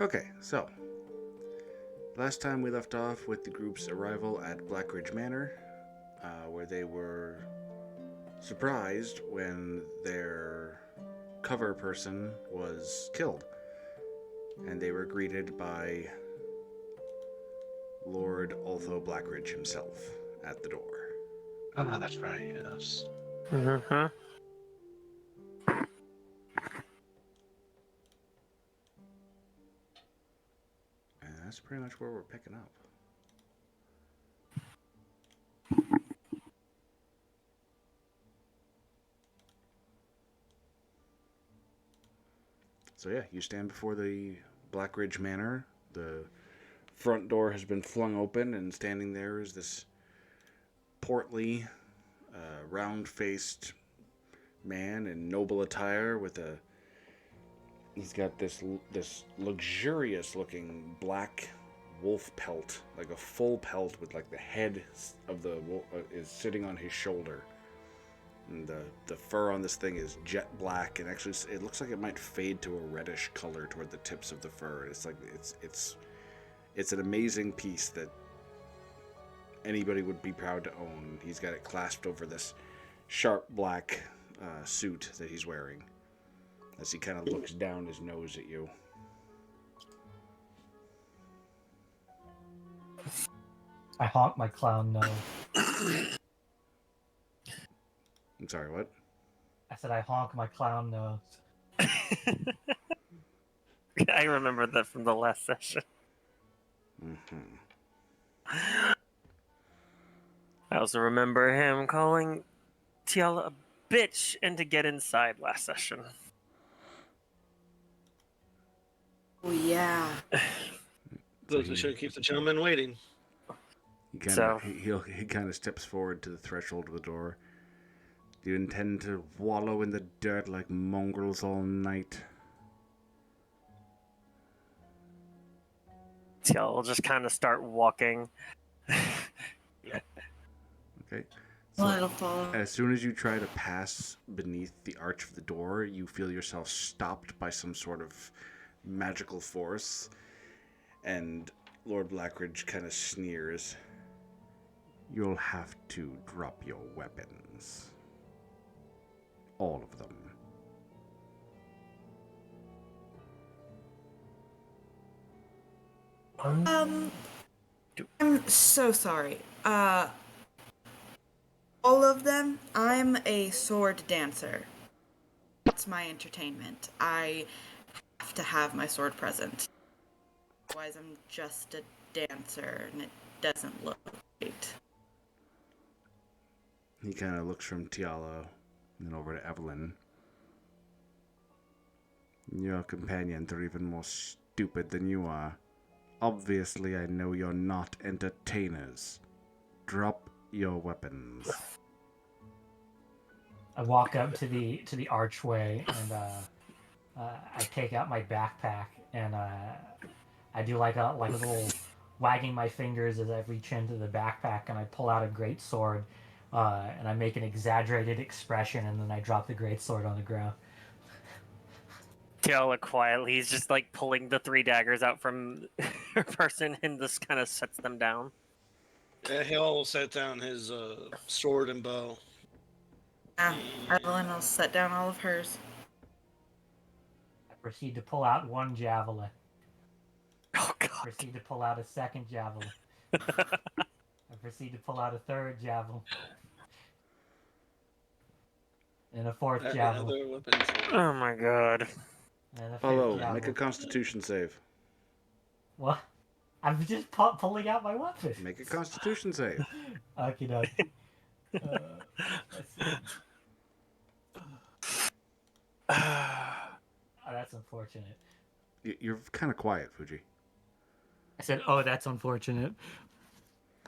Okay, so last time we left off with the group's arrival at Blackridge Manor, where they were surprised when their cover person was killed, and they were greeted by Lord Altho Blackridge himself at the door. Ah, that's right, yes. Mm-hmm. And that's pretty much where we're picking up. So yeah, you stand before the Blackridge Manor. The front door has been flung open, and standing there is this portly, round-faced man in noble attire with a. He's got this luxurious looking black wolf pelt, like a full pelt with like the head of the wolf is sitting on his shoulder. And the fur on this thing is jet black, and actually it looks like it might fade to a reddish color toward the tips of the fur. It's like it's an amazing piece that anybody would be proud to own. He's got it clasped over this sharp black suit that he's wearing as he kind of looks down his nose at you. I honk my clown nose. I'm sorry, what? I said I honk my clown nose. I remember that from the last session. Mm-hmm. I also remember him calling Tiala a bitch and to get inside last session. Oh, yeah. Goes to show keep the gentleman waiting. He kind of steps forward to the threshold of the door. Do you intend to wallow in the dirt like mongrels all night? Tiala will just kind of start walking. Okay. Well, it'll follow. As soon as you try to pass beneath the arch of the door, you feel yourself stopped by some sort of magical force, and Lord Blackridge kind of sneers. You'll have to drop your weapons. All of them. I'm so sorry. All of them? I'm a sword dancer. That's my entertainment. I have to have my sword present. Otherwise, I'm just a dancer, and it doesn't look great. He kind of looks from Tiala and then over to Evelyn. Your companions are even more stupid than you are. Obviously, I know you're not entertainers. Drop your weapons. I walk up to the archway and I take out my backpack and I do like a little wagging my fingers as I reach into the backpack and I pull out a great sword and I make an exaggerated expression and then I drop the great sword on the ground. Tiala quietly, he's just like pulling the 3 daggers out from her person and just kind of sets them down. Yeah, he'll will set down his sword and bow. Evelyn will set down all of hers. I proceed to pull out 1 javelin. Oh god. I proceed to pull out a 2nd javelin. I proceed to pull out a 3rd javelin. And a 4th javelin. Oh my god. And a 5th Hello, javelin. make a constitution save. What? I'm just pulling out my weapon. Make a constitution save. Okie doke. Let's see. Oh, that's unfortunate. You're kind of quiet, Fuji. I said, oh, that's unfortunate.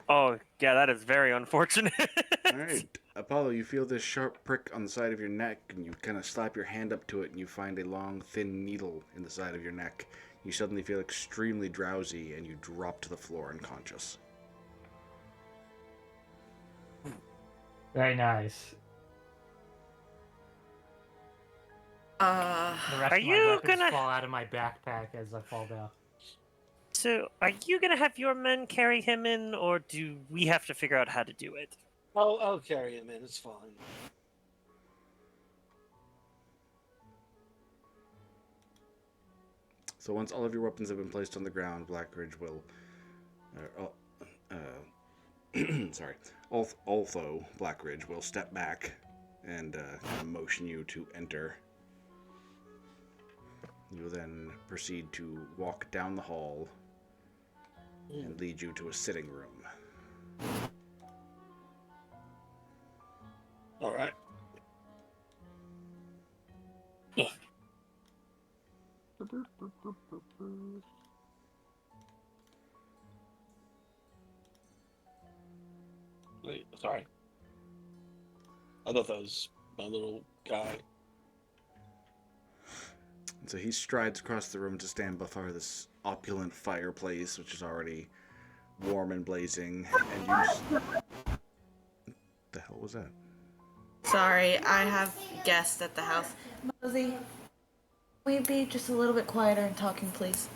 Oh, yeah, that is very unfortunate. Alright, Apollo, you feel this sharp prick on the side of your neck, and you kind of slap your hand up to it, and you find a long, thin needle in the side of your neck. You suddenly feel extremely drowsy, and you drop to the floor unconscious. Very nice. The rest Are of my you weapons gonna- fall out of my backpack as I fall down. So, are you gonna have your men carry him in, or do we have to figure out how to do it? I'll carry him in. It's fine. So once all of your weapons have been placed on the ground, Blackridge will, sorry, although Blackridge will step back and kind of motion you to enter. You will then proceed to walk down the hall and lead you to a sitting room. All right. Wait, sorry. I thought that was my little guy. So he strides across the room to stand before this opulent fireplace, which is already warm and blazing, and you the hell was that? Sorry, I have guests at the house. Mosey, will you be just a little bit quieter and talking, please?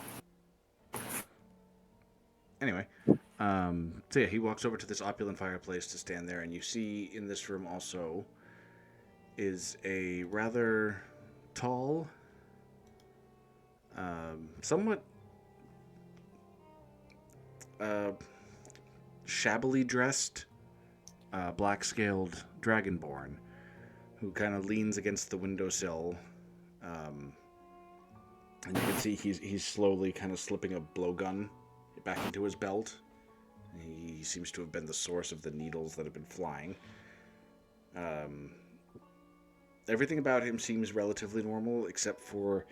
Anyway, so yeah, he walks over to this opulent fireplace to stand there, and you see in this room also is a rather tall, somewhat shabbily dressed, black-scaled dragonborn who kind of leans against the windowsill, and you can see he's slowly kind of slipping a blowgun back into his belt. He seems to have been the source of the needles that have been flying. Everything about him seems relatively normal, except for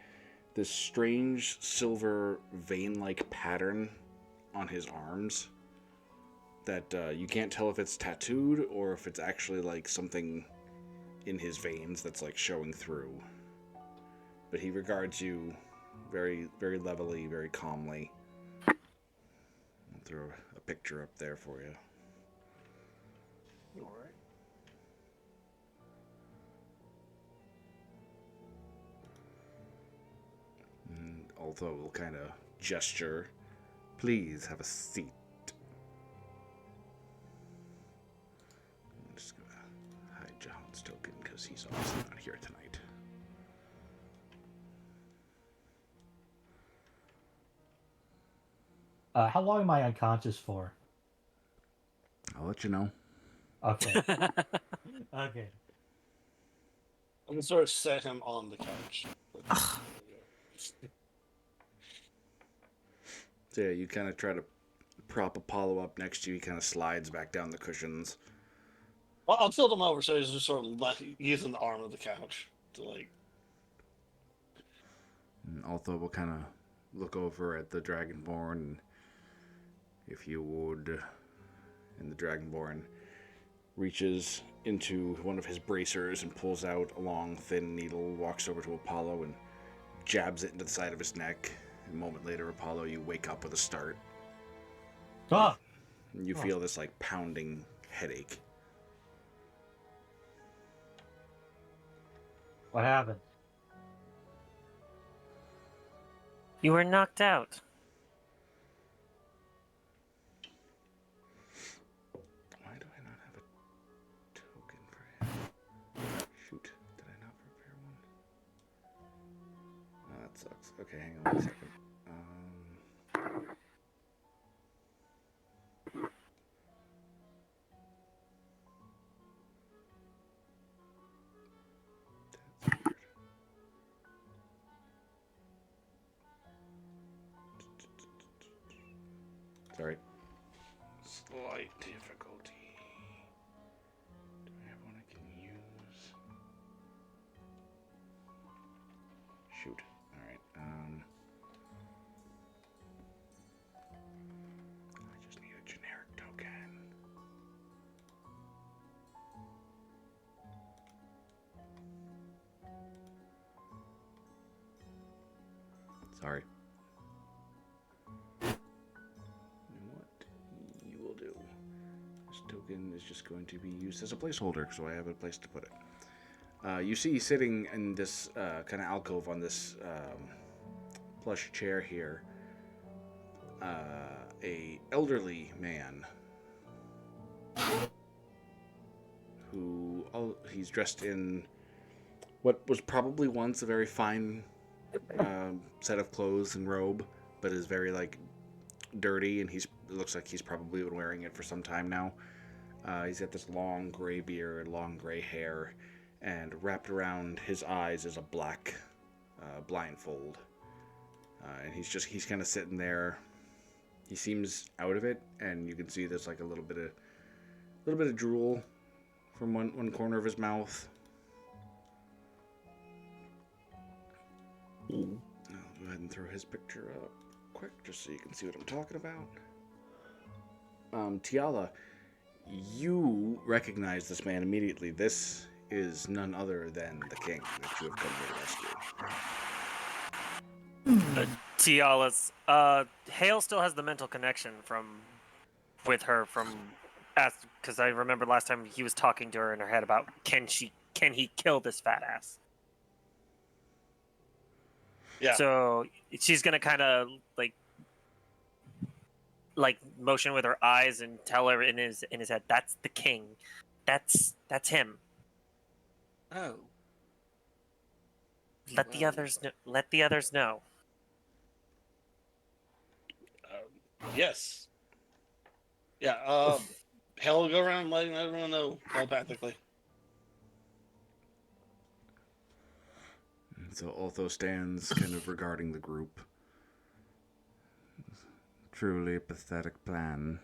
this strange silver vein-like pattern on his arms that you can't tell if it's tattooed or if it's actually like something in his veins that's like showing through. But he regards you very, very levelly, very calmly. I'll throw a picture up there for you. All right. And although we'll kind of gesture, please have a seat. I'm just gonna hide Jahan's token because he's obviously not here tonight. How long am I unconscious for? I'll let you know. Okay. Okay. I'm gonna sort of set him on the couch. So yeah, you kind of try to prop Apollo up next to you. He kind of slides back down the cushions. Well, I'll tilt him over so he's just sort of using the arm of the couch to like. And Altho will kind of look over at the Dragonborn, and if you would, and the Dragonborn reaches into one of his bracers and pulls out a long, thin needle, walks over to Apollo and jabs it into the side of his neck. A moment later, Apollo, you wake up with a start. Ah! And you feel this like pounding headache. What happened? You were knocked out. Why do I not have a token for him? Shoot, did I not prepare one? Oh, that sucks. Okay, hang on one second. That's weird. Sorry. Slight difficulty. Do I have one I can use? Shoot. Alright, I just need a generic token. Sorry. What you will do. This token is just going to be used as a placeholder, so I have a place to put it. You see sitting in this kind of alcove on this plush chair here a elderly man who he's dressed in what was probably once a very fine set of clothes and robe, but is very like dirty, and it looks like he's probably been wearing it for some time now. He's got this long gray beard, long gray hair, and wrapped around his eyes is a black blindfold. And he's kind of sitting there. He seems out of it, and you can see there's like a little bit of drool from one corner of his mouth. I'll go ahead and throw his picture up quick, just so you can see what I'm talking about. Tiala, you recognize this man immediately. This is none other than the king that you have come here to rescue. Tiala's. Hale still has the mental connection with her because I remember last time he was talking to her in her head about can he kill this fat ass? Yeah. So she's gonna kind of like motion with her eyes and tell her in his head, that's the king, that's him. Oh. Let the others know. Yes. Yeah. Hell will go around letting everyone know telepathically. So Otho stands kind of regarding the group. Truly a pathetic plan.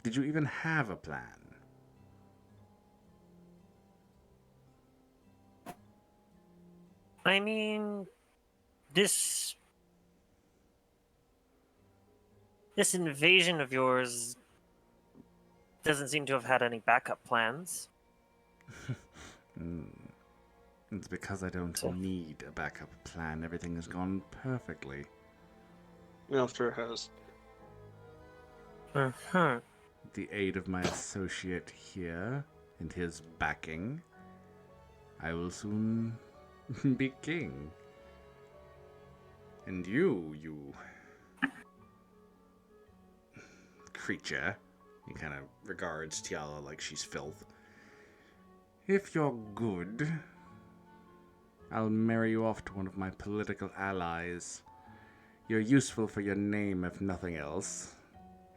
Did you even have a plan? I mean, this invasion of yours doesn't seem to have had any backup plans. It's because I don't need a backup plan. Everything has gone perfectly. I'm sure it has. Uh-huh. With the aid of my associate here and his backing, I will soon be king. And you creature, he kind of regards Tiala like she's filth. If you're good, I'll marry you off to one of my political allies. You're useful for your name, if nothing else.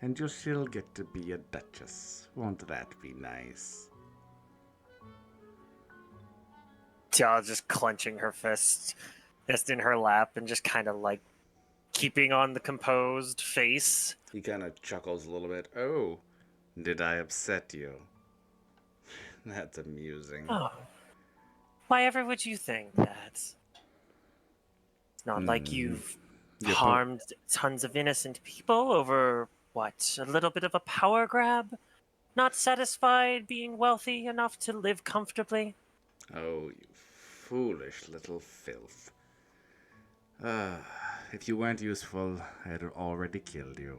And you'll still get to be a duchess. Won't that be nice? Tiala just clenching her fist in her lap and just kind of like keeping on the composed face. He kind of chuckles a little bit. Oh, did I upset you? That's amusing. Oh. Why ever would you think that? It's not like you've harmed tons of innocent people over, what, a little bit of a power grab? Not satisfied being wealthy enough to live comfortably? Oh, you foolish little filth. If you weren't useful, I'd have already killed you.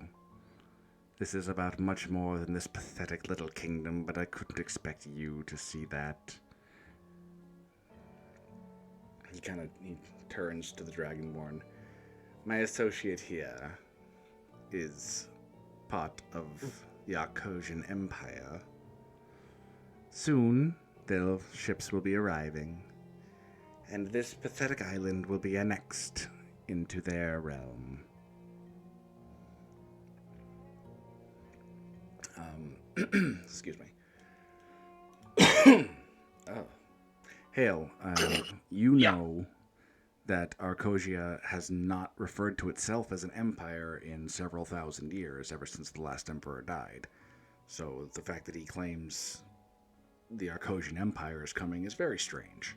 This is about much more than this pathetic little kingdom, but I couldn't expect you to see that. He turns to the Dragonborn. My associate here is part of the Arcosian Empire. Soon, their ships will be arriving, and this pathetic island will be annexed into their realm. Excuse me. Oh. Hale, you know that Arcosia has not referred to itself as an empire in several thousand years, ever since the last emperor died. So the fact that he claims the Arcosian Empire is coming is very strange.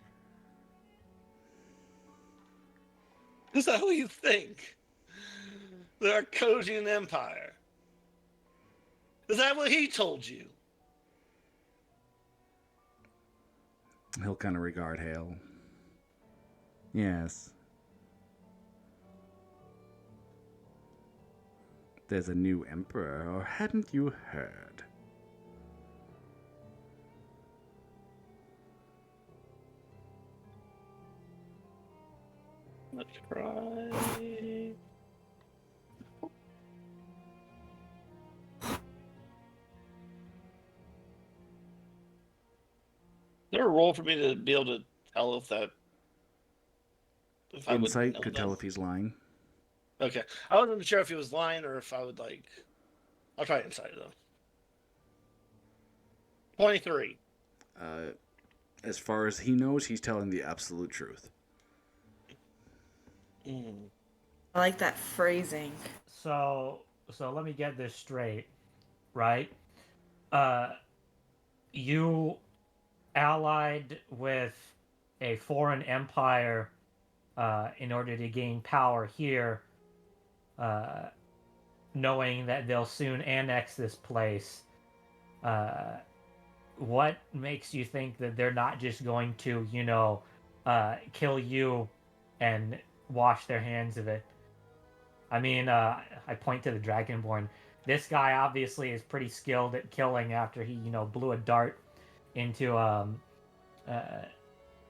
Is that what you think? The Arcosian Empire. Is that what he told you? He'll kind of regard Hale. Yes. There's a new emperor, or hadn't you heard? Let's try. there a role for me to be able to tell if I would Insight know could them? tell if he's lying. Okay, I wasn't sure if he was lying or if I would like. I'll try insight though. 23. As far as he knows, he's telling the absolute truth. Mm. I like that phrasing. So let me get this straight, right? You allied with a foreign empire in order to gain power here, knowing that they'll soon annex this place. What makes you think that they're not just going to, kill you and wash their hands of it? I mean, I point to the Dragonborn. This guy obviously is pretty skilled at killing after he, blew a dart into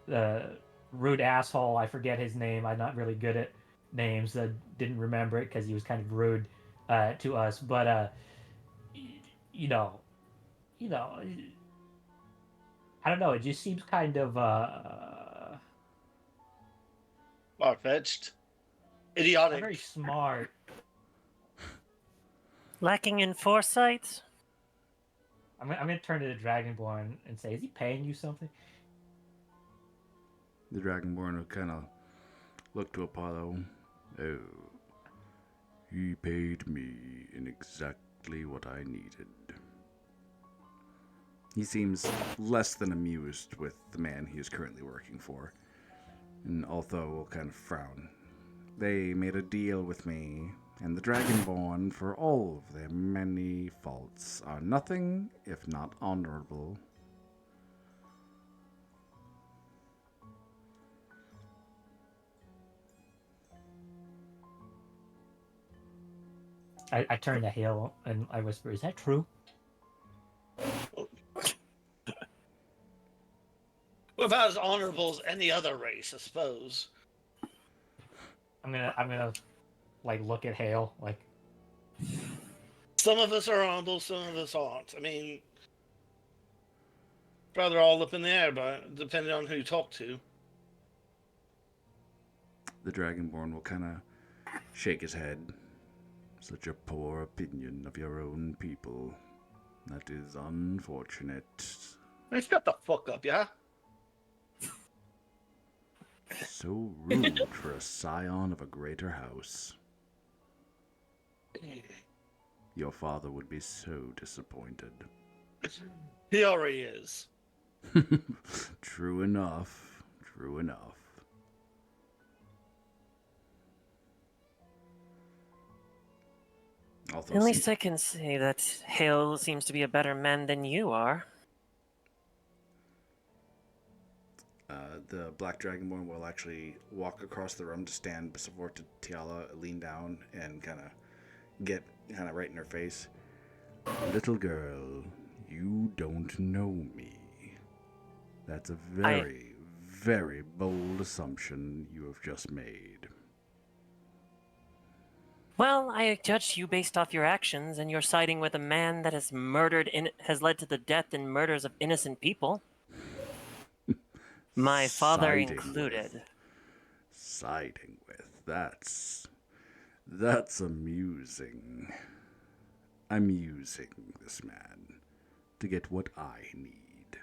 the rude asshole. I forget his name. I'm not really good at names. I didn't remember it because he was kind of rude to us. But you know, you know, I don't know. It just seems kind of Far-fetched. not Idiotic. very smart. Lacking in foresight? I'm gonna turn to the Dragonborn and say, "Is he paying you something?" The Dragonborn will kind of look to Apollo. Oh, he paid me in exactly what I needed. He seems less than amused with the man he is currently working for, and Altho will kind of frown. They made a deal with me, and the Dragonborn, for all of their many faults, are nothing if not honorable. I turn to Hale and I whisper, "Is that true?" What about as honorable as any other race, I suppose? I'm gonna like look at Hale like, Some of us are honorable, some of us aren't. I mean, probably all up in the air, but depending on who you talk to. The Dragonborn will kind of shake his head. Such a poor opinion of your own people. That is unfortunate. Hey, shut the fuck up, yeah? So rude for a scion of a greater house. Your father would be so disappointed. He already is. True enough. True enough. Although At least I can say that Hale seems to be a better man than you are. The Black Dragonborn will actually walk across the room to stand before Tiala, lean down, and kind of get right in her face. Little girl, you don't know me. That's a very, very bold assumption you have just made. Well, I judged you based off your actions, and you're siding with a man that has has led to the death and murders of innocent people. My father included. Siding with. That's amusing. I'm using this man to get what I need.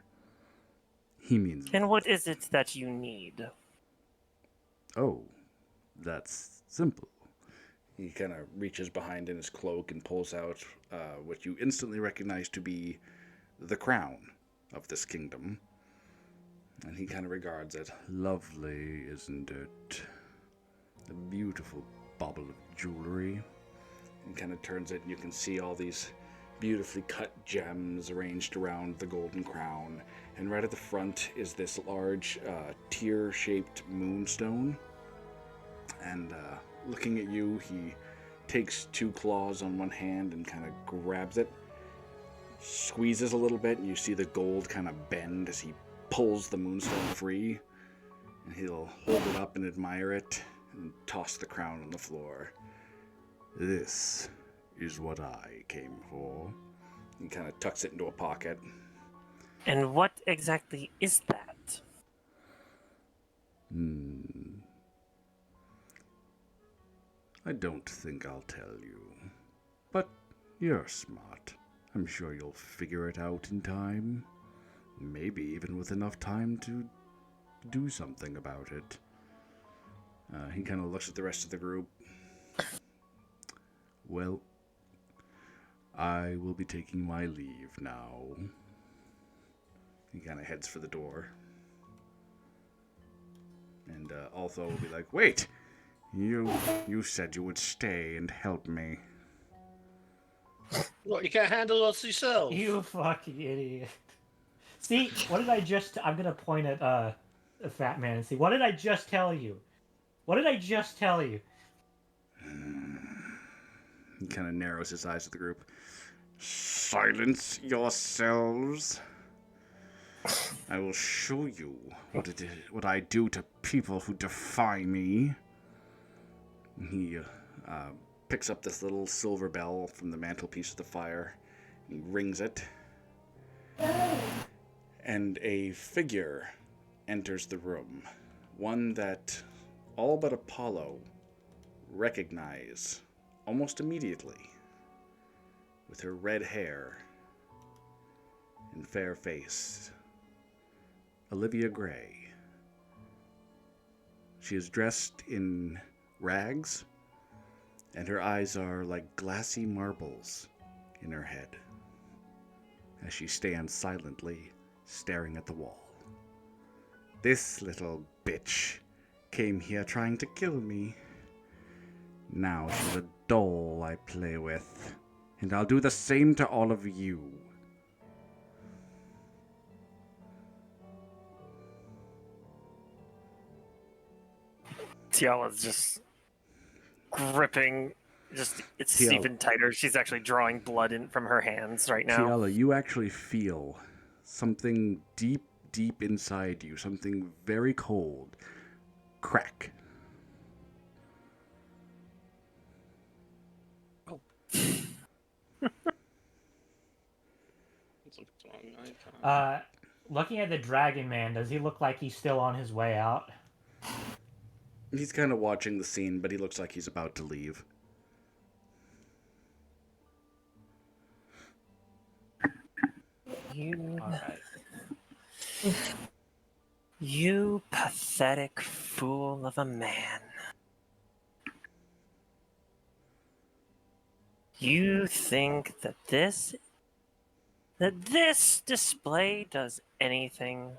He means... And what is it that you need? Oh, that's simple. He kind of reaches behind in his cloak and pulls out what you instantly recognize to be the crown of this kingdom. And he kind of regards it. Lovely, isn't it? A beautiful bauble of jewelry. And kind of turns it, and you can see all these beautifully cut gems arranged around the golden crown. And right at the front is this large tear-shaped moonstone. And looking at you, he takes two claws on one hand and kind of grabs it, squeezes a little bit, and you see the gold kind of bend as he pulls the moonstone free. And he'll hold it up and admire it and toss the crown on the floor. This is what I came for. He kind of tucks it into a pocket. And what exactly is that? I don't think I'll tell you. But you're smart. I'm sure you'll figure it out in time. Maybe even with enough time to do something about it. He kind of looks at the rest of the group. Well, I will be taking my leave now. He kind of heads for the door. And Altho will be like, wait! You said you would stay and help me. What, you can't handle us yourself? You fucking idiot. See, what did I just... I'm gonna point at a fat man and see. What did I just tell you? What did I just tell you? He kind of narrows his eyes at the group. Silence yourselves. I will show you what I do to people who defy me. He picks up this little silver bell from the mantelpiece of the fire. He rings it. And a figure enters the room. One that all but Apollo recognize almost immediately. With her red hair and fair face. Olivia Gray. She is dressed in rags, and her eyes are like glassy marbles in her head as she stands silently staring at the wall. This little bitch came here trying to kill me. Now she's a doll I play with, and I'll do the same to all of you. Tiala's just gripping, it's Tiala. even tighter. She's actually drawing blood in from her hands right now. Tiala, you actually feel something deep, deep inside you, something very cold, crack. Oh. Looking at the Dragon Man, does he look like he's still on his way out? He's kind of watching the scene, but he looks like he's about to leave. You pathetic fool of a man. You think that this display does anything?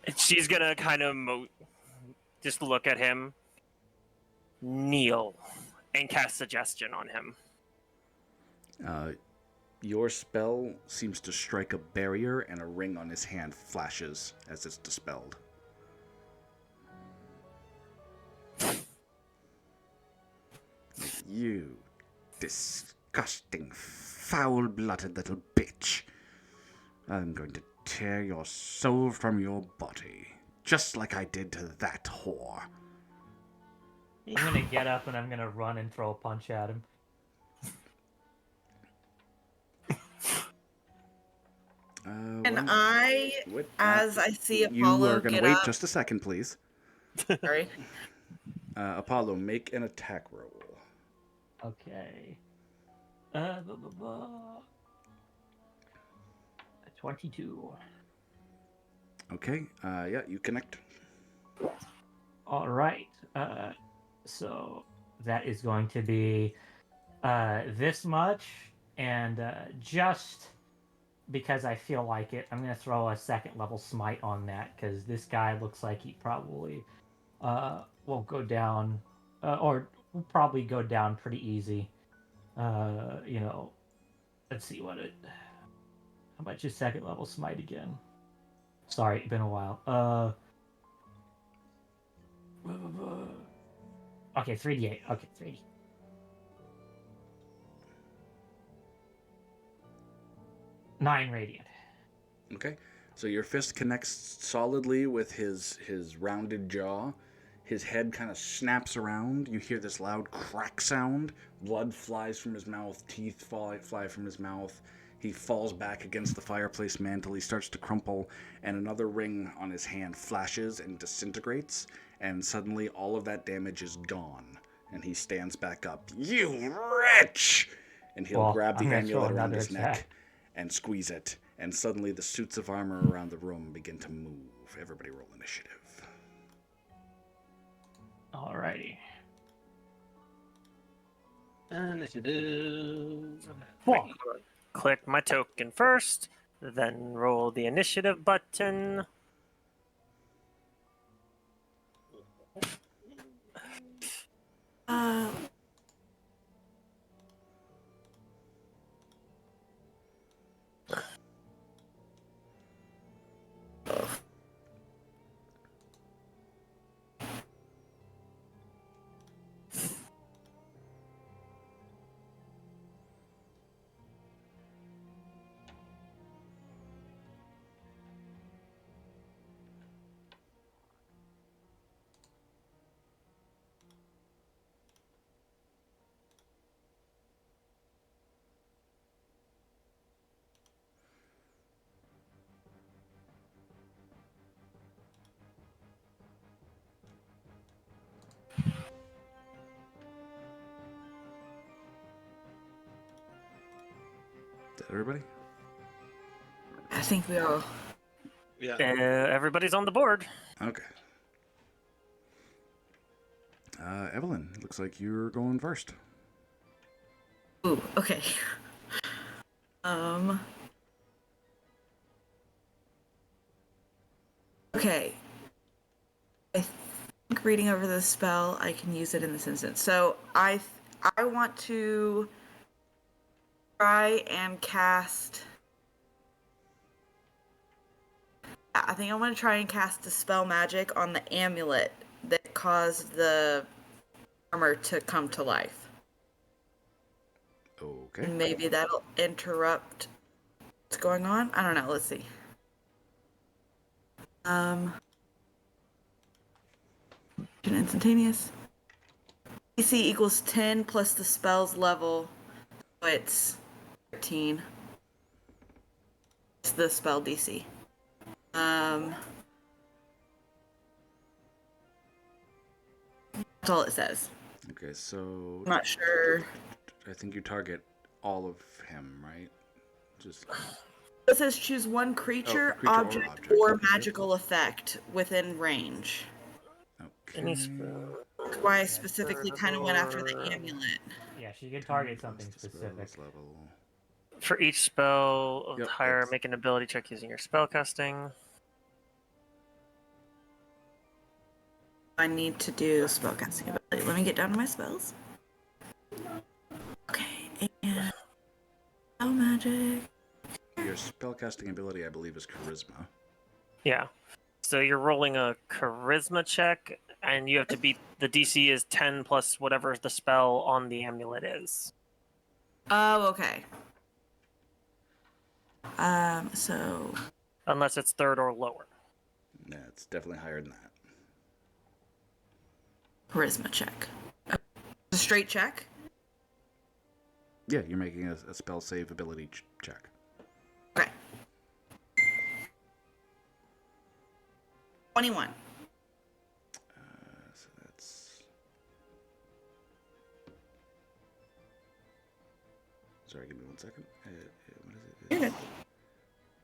And she's gonna kind of just look at him, kneel, and cast suggestion on him. Your spell seems to strike a barrier, and a ring on his hand flashes as it's dispelled. You disgusting, foul-blooded little bitch. I'm going to tear your soul from your body, just like I did to that whore. I'm gonna get up and I'm gonna run and throw a punch at him. And I, as I see Apollo you are going to get wait up, just a second, please. sorry. Apollo, make an attack roll. Okay. 22. Okay. Yeah, you connect. All right. So that is going to be this much, and just because I feel like it, I'm going to throw a second level smite on that, because this guy looks like he probably will go down, or will probably go down pretty easy. You know, let's see what it. How much is second level smite again? Sorry, it's been a while. Okay, 3d8. Okay, 3d. Nine radiant. Okay. So your fist connects solidly with his rounded jaw, His head kind of snaps around. You hear this loud crack sound. Blood flies from his mouth. Teeth fly from his mouth. He falls back against the fireplace mantle. He starts to crumple, and another ring on his hand flashes and disintegrates, and suddenly all of that damage is gone. And he stands back up. You wretch! And he'll grab the I'm gonna throw amulet around another his attack. neck and squeeze it. And suddenly the suits of armor around the room begin to move. Everybody roll initiative. Alrighty. Initiative. Cool. Click my token first, then roll the initiative button. Uh, Is that everybody? I think we all. Yeah. Everybody's on the board. Okay. Evelyn, looks like you're going first. Ooh, okay. Okay. I think reading over the spell, I can use it in this instance. So I want to try and cast. I think I want to try and cast Dispel Magic on the amulet that caused the armor to come to life. Okay. And maybe that'll interrupt what's going on. I don't know. Let's see. Instantaneous. DC equals 10 plus the spell's level. So it's 13. It's the spell DC. That's all it says. Okay, so I'm not sure. I think you target all of him, right? Just It says choose one creature, creature or object, object. or Okay. magical effect within range. Any okay. spell. That's why I specifically kind of went after the amulet. Yeah, she can target Plus something the spell's specific. level. For each spell of Yep, higher, that's- make an ability check using your spellcasting. I need to do spellcasting ability. Let me get down to my spells. Okay, and spell magic. Your spellcasting ability, I believe, is charisma. Yeah. So you're rolling a charisma check, and you have to beat the DC is 10 plus whatever the spell on the amulet is. Oh, okay. So Unless it's third or lower. Yeah, it's definitely higher than that. charisma check. A straight check. Yeah, you're making a spell save ability check. Okay. 21. So that's. Sorry, give me 1 second. What is it? You're good.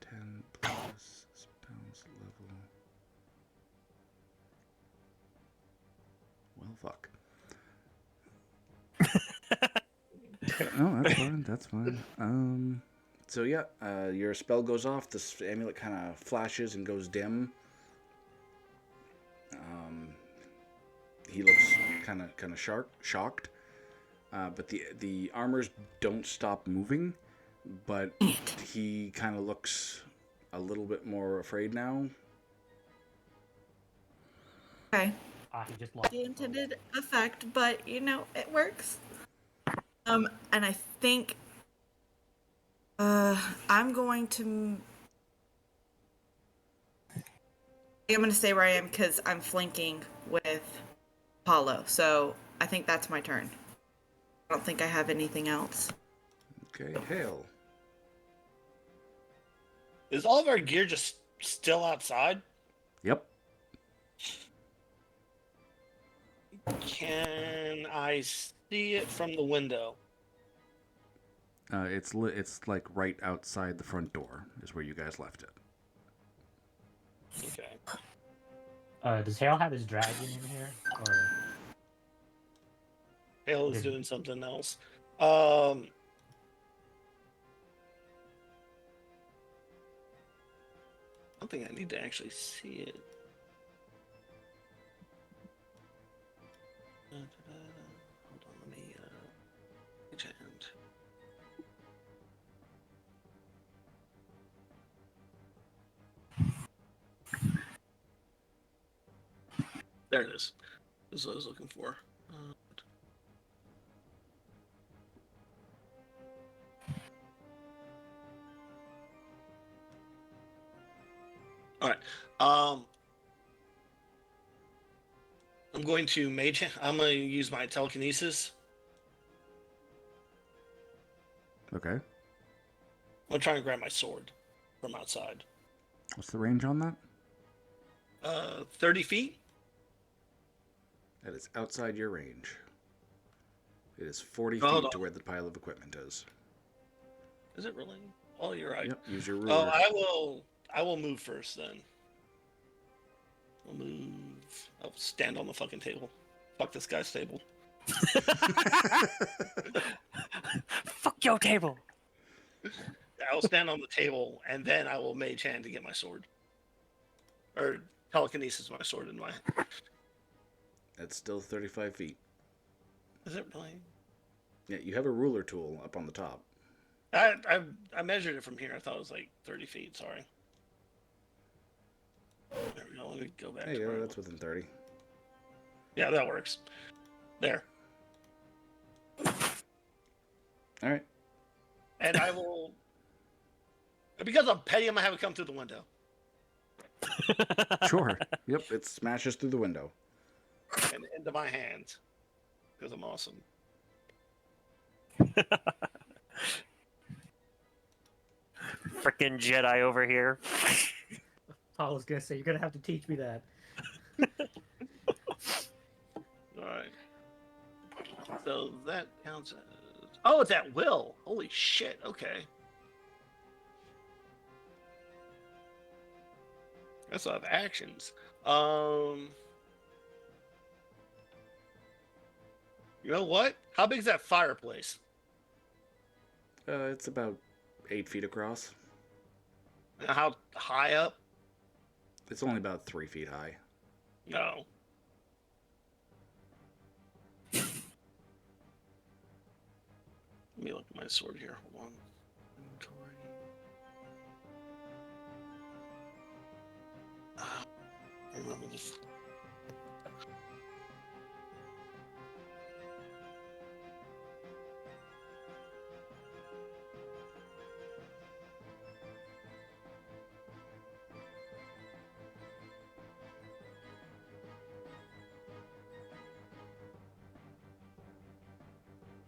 10 plus spells level. Well, fuck. Oh, that's fine. That's fine. So yeah, your spell goes off. This amulet kind of flashes and goes dim. He looks kind of shocked. But the armors don't stop moving. But he kind of looks a little bit more afraid now. Okay. He just lost. The intended effect, but it works. And I think I'm going to I'm going to stay where I am because I'm flanking with Apollo. So I think that's my turn. I don't think I have anything else. Okay, Hail. Is all of our gear just still outside? Yep. Can I see it from the window? It's like right outside the front door is where you guys left it. Okay. Does Hale have his dragon in here? Or Hale is Did- doing something else. I don't think I need to actually see it. Hold on, let me pretend. There it is. This is what I was looking for. All right. I'm going to mage. I'm going to use my telekinesis. Okay. I'm going to try and grab my sword from outside. What's the range on that? 30 feet. That is outside your range. It is 40 Hold feet on. to where the pile of equipment is. Is it really? Oh, you're right. Yep, use your Oh, ruler. I will move first then. I'll move. I'll stand on the fucking table. Fuck this guy's table. Fuck your table. I will stand on the table and then I will mage hand to get my sword. Or telekinesis my sword in my. That's still 35 feet. Is it really? Yeah, you have a ruler tool up on the top. I measured it from here. I thought it was like 30 feet. Sorry. There we go. Let me go back. Hey, to yeah, where that's within 30. Yeah, that works. There. All right. And I will. Because I'm petty, I'm gonna have it come through the window. Sure. Yep, it smashes through the window. And into my hands. Because I'm awesome. Frickin' Jedi over here. I was gonna say you're gonna have to teach me that. Alright. So that counts as. Oh, it's at will. Holy shit. Okay. That's a lot of actions. You know what? How big is that fireplace? It's about 8 feet across. And how high up? It's only about 3 feet high. No. Let me look at my sword here. Hold on. Inventory. I remember this.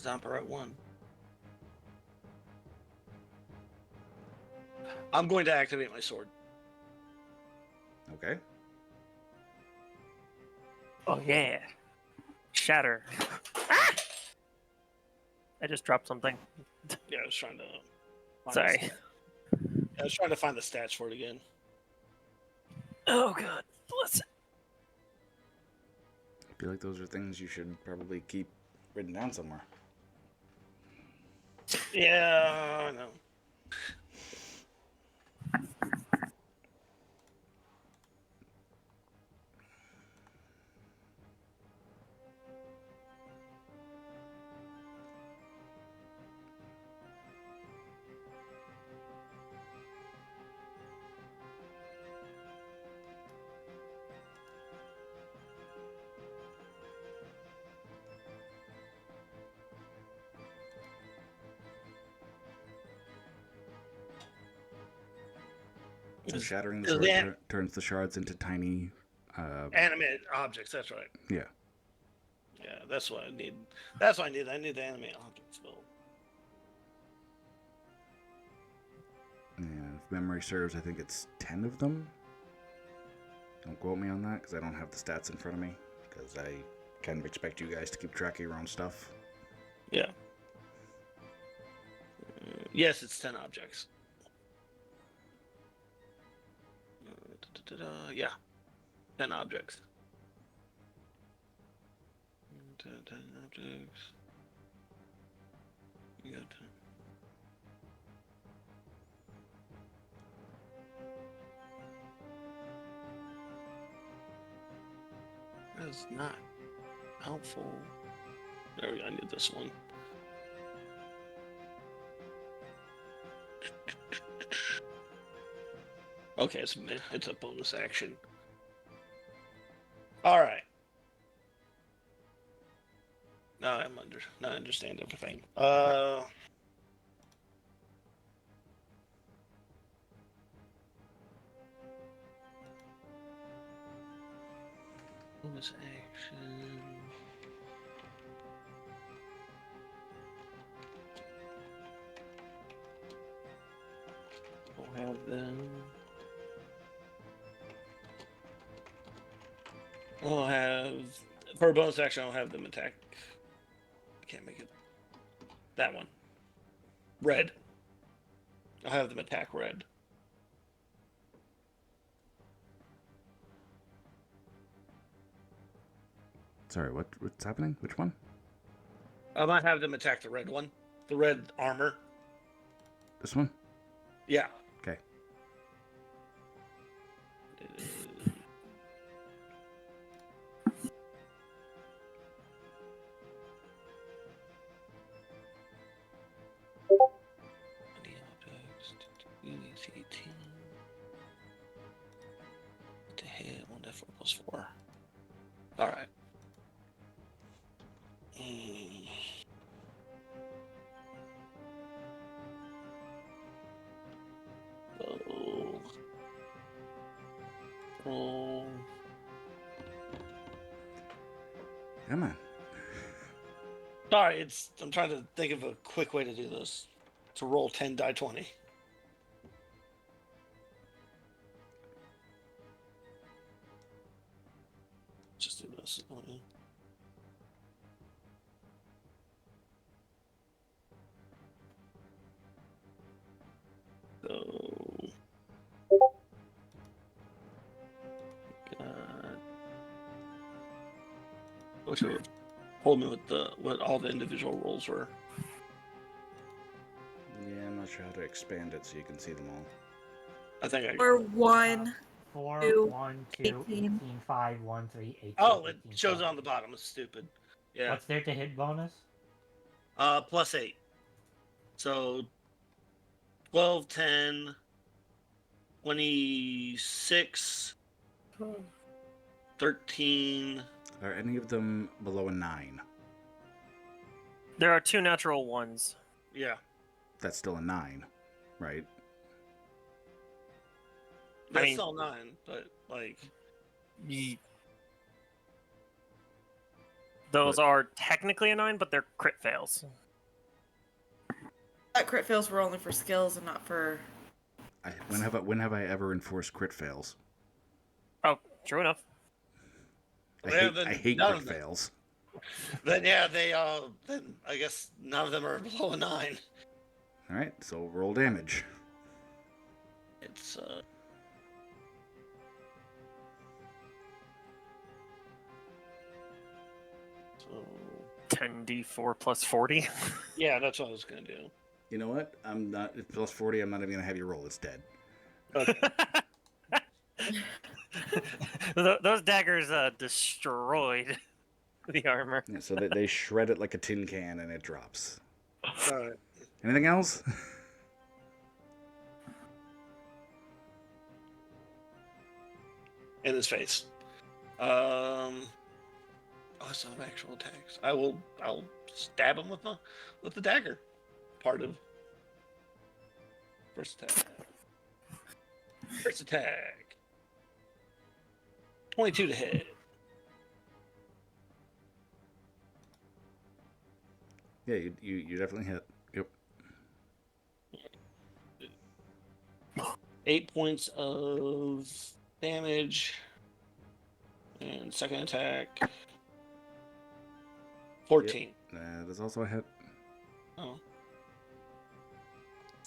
Zamparite 1. I'm going to activate my sword. Okay. Oh yeah. Shatter. Ah! I just dropped something. Yeah, I was trying to. Sorry. I was trying to find the stats for it again. Oh god. Bless it. I feel like those are things you should probably keep written down somewhere. Yeah, I know. shattering the Is sword the turns the shards into tiny. animate objects. That's right. Yeah. Yeah, that's what I need. That's what I need. I need the animate object spell. And if memory serves, I think it's 10 of them. Don't quote me on that because I don't have the stats in front of me. Because I kind of expect you guys to keep track of your own stuff. Yeah. Yes, it's 10 objects. Yeah, 10 objects. 10 objects. You got 10. That's not helpful. There we go. I need this one. Okay, it's a bonus action. All right. Now now I understand everything. Bonus action. We'll have them. I'll have for a bonus action. I'll have them attack. I can't make it. That one. Red. I'll have them attack red. Sorry, what's happening? Which one? I might have them attack the red one. The red armor. This one? Yeah. Okay. Units 18. To hit 1d4 plus 4. Alright. Oh. Come on. Sorry, I'm trying to think of a quick way to do this. To roll 10 die 20. Just do this. So, which would hold me with what all the individual rolls were. Yeah, I'm not sure how to expand it so you can see them all. I think I. Or 1, 4, 2, 1, 2, 18. 18, 5, 1, 3, 8. Oh, it 18, shows it 12. on the bottom. It's stupid. Yeah. What's there to hit bonus? Plus 8. So 12, 10, 26, 13. Are any of them below a 9? There are 2 natural ones. Yeah. That's still a 9, right? That's mean- still 9, but like. Those are technically a 9, but they're crit fails. That crit fails were only for skills and not for. When have I ever enforced crit fails? Oh, true enough. I hate none crit of them. fails. Then yeah, then I guess none of them are below a 9. All right, so roll damage. It's so 10d4 plus 40. yeah, that's what I was gonna do. You know what? I'm not it's plus 40. I'm not even gonna have you roll. It's dead. Okay. Those daggers destroyed the armor. Yeah, so they shred it like a tin can and it drops. All right. Anything else? In his face. Oh, it's not actual attacks. I'll stab him with the dagger. Part of first attack. First attack. 22 to hit. Yeah, you definitely hit. Yep. 8 points of damage. And second attack. 14. That is also a hit. Oh.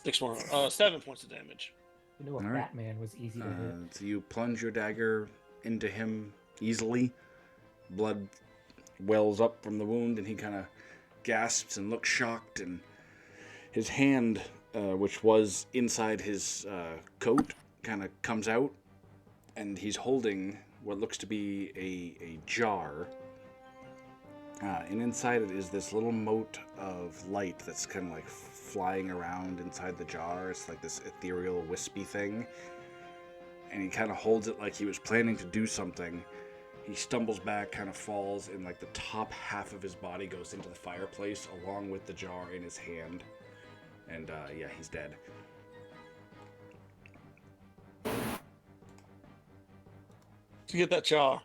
6 more. 7 points of damage. You know, a All right. Batman was easy to hit. So you plunge your dagger into him easily. Blood wells up from the wound, and he kind of gasps and looks shocked. And his hand, which was inside his coat, kind of comes out, and he's holding what looks to be a jar. And inside it is this little mote of light that's kind of like flying around inside the jar. It's like this ethereal, wispy thing. And he kind of holds it like he was planning to do something. He stumbles back, kind of falls, and like the top half of his body goes into the fireplace along with the jar in his hand. And yeah, he's dead. To get that jar.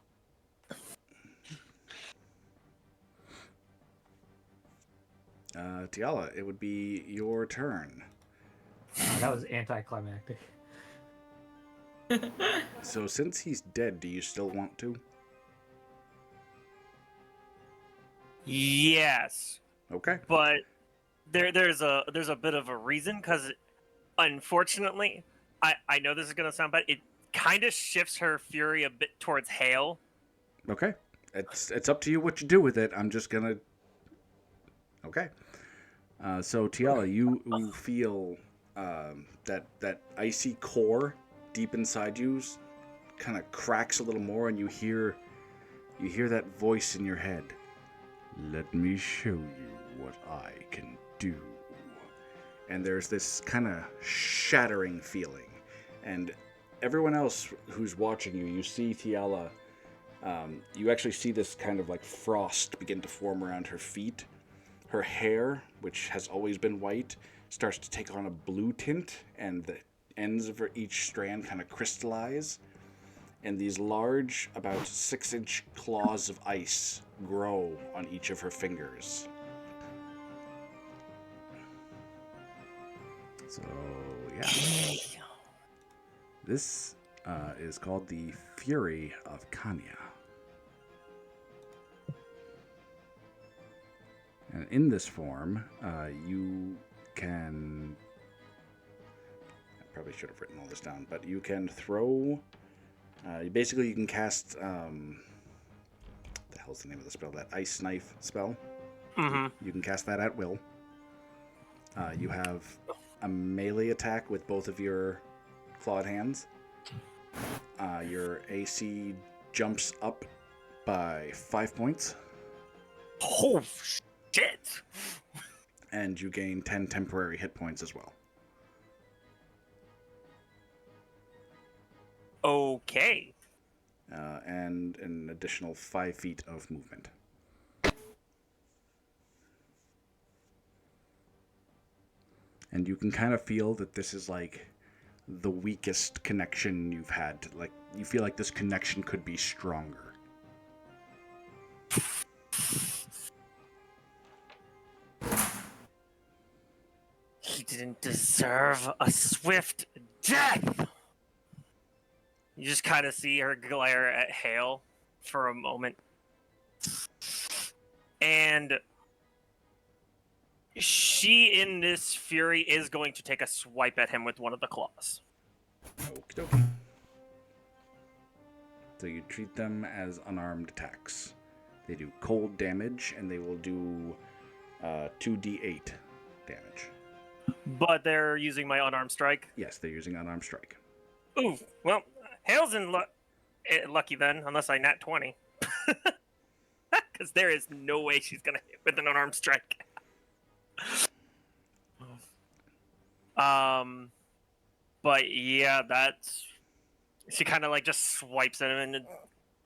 Tiala, it would be your turn. That was anticlimactic. So since he's dead, do you still want to? Yes, Okay. but there's a bit of a reason, because unfortunately, I know this is gonna sound bad. It kind of shifts her fury a bit towards Hale. Okay. It's up to you what you do with it. I'm just gonna. Okay. So Tiala, you feel that icy core deep inside you kind of cracks a little more, and you hear that voice in your head. Let me show you what I can do. And there's this kind of shattering feeling, and everyone else who's watching you, you see Tiala. You actually see this kind of like frost begin to form around her feet. Her hair, which has always been white, starts to take on a blue tint, and the ends of each strand kind of crystallize. And these large, about 6-inch claws of ice grow on each of her fingers. So, yeah. This is called the Fury of Kanya. And in this form, you can... I probably should have written all this down, but you can throw... basically, you can cast... what the hell's the name of the spell? That Ice Knife spell. Mm-hmm. You can cast that at will. You have a melee attack with both of your clawed hands. Your AC jumps up by 5 points. Oh, shit! And you gain 10 temporary hit points as well. Okay. And an additional 5 feet of movement. And you can kind of feel that this is like the weakest connection you've had. Like, you feel like this connection could be stronger. He didn't deserve a swift death! You just kind of see her glare at Hale for a moment. And she, in this fury, is going to take a swipe at him with one of the claws. Okie dokie. So you treat them as unarmed attacks. They do cold damage, and they will do 2d8 damage. But they're using my unarmed strike. Yes, they're using unarmed strike. Ooh, well, Hale's in lucky then, unless I nat 20. Because there is no way she's going to hit with an unarmed strike. But yeah, that's... She kind of like just swipes at him, and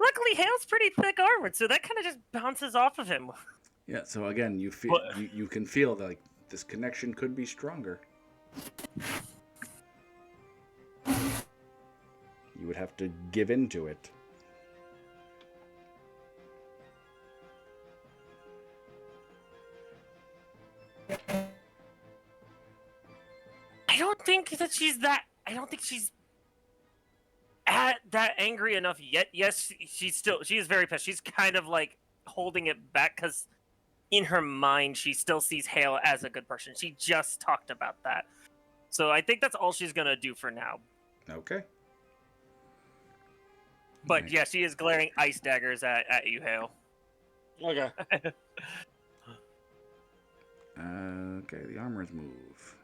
luckily Hale's pretty thick armored, so that kind of just bounces off of him. Yeah, so again, you feel you can feel that, like, this connection could be stronger. You would have to give in to it. I don't think that she's that. I don't think she's that angry enough yet. Yes, she is very pissed. She's kind of like holding it back because in her mind she still sees Hale as a good person. She just talked about that. So I think that's all she's gonna do for now. Okay. But yeah, she is glaring ice daggers at you, Hale. Okay. Okay, the armor's move.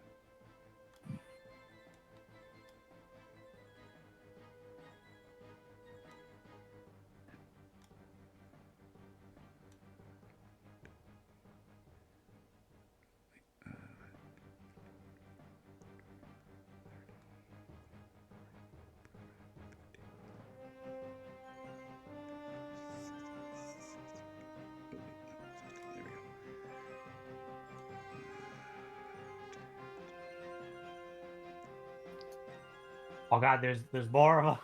There we go. Oh god, there's more of them.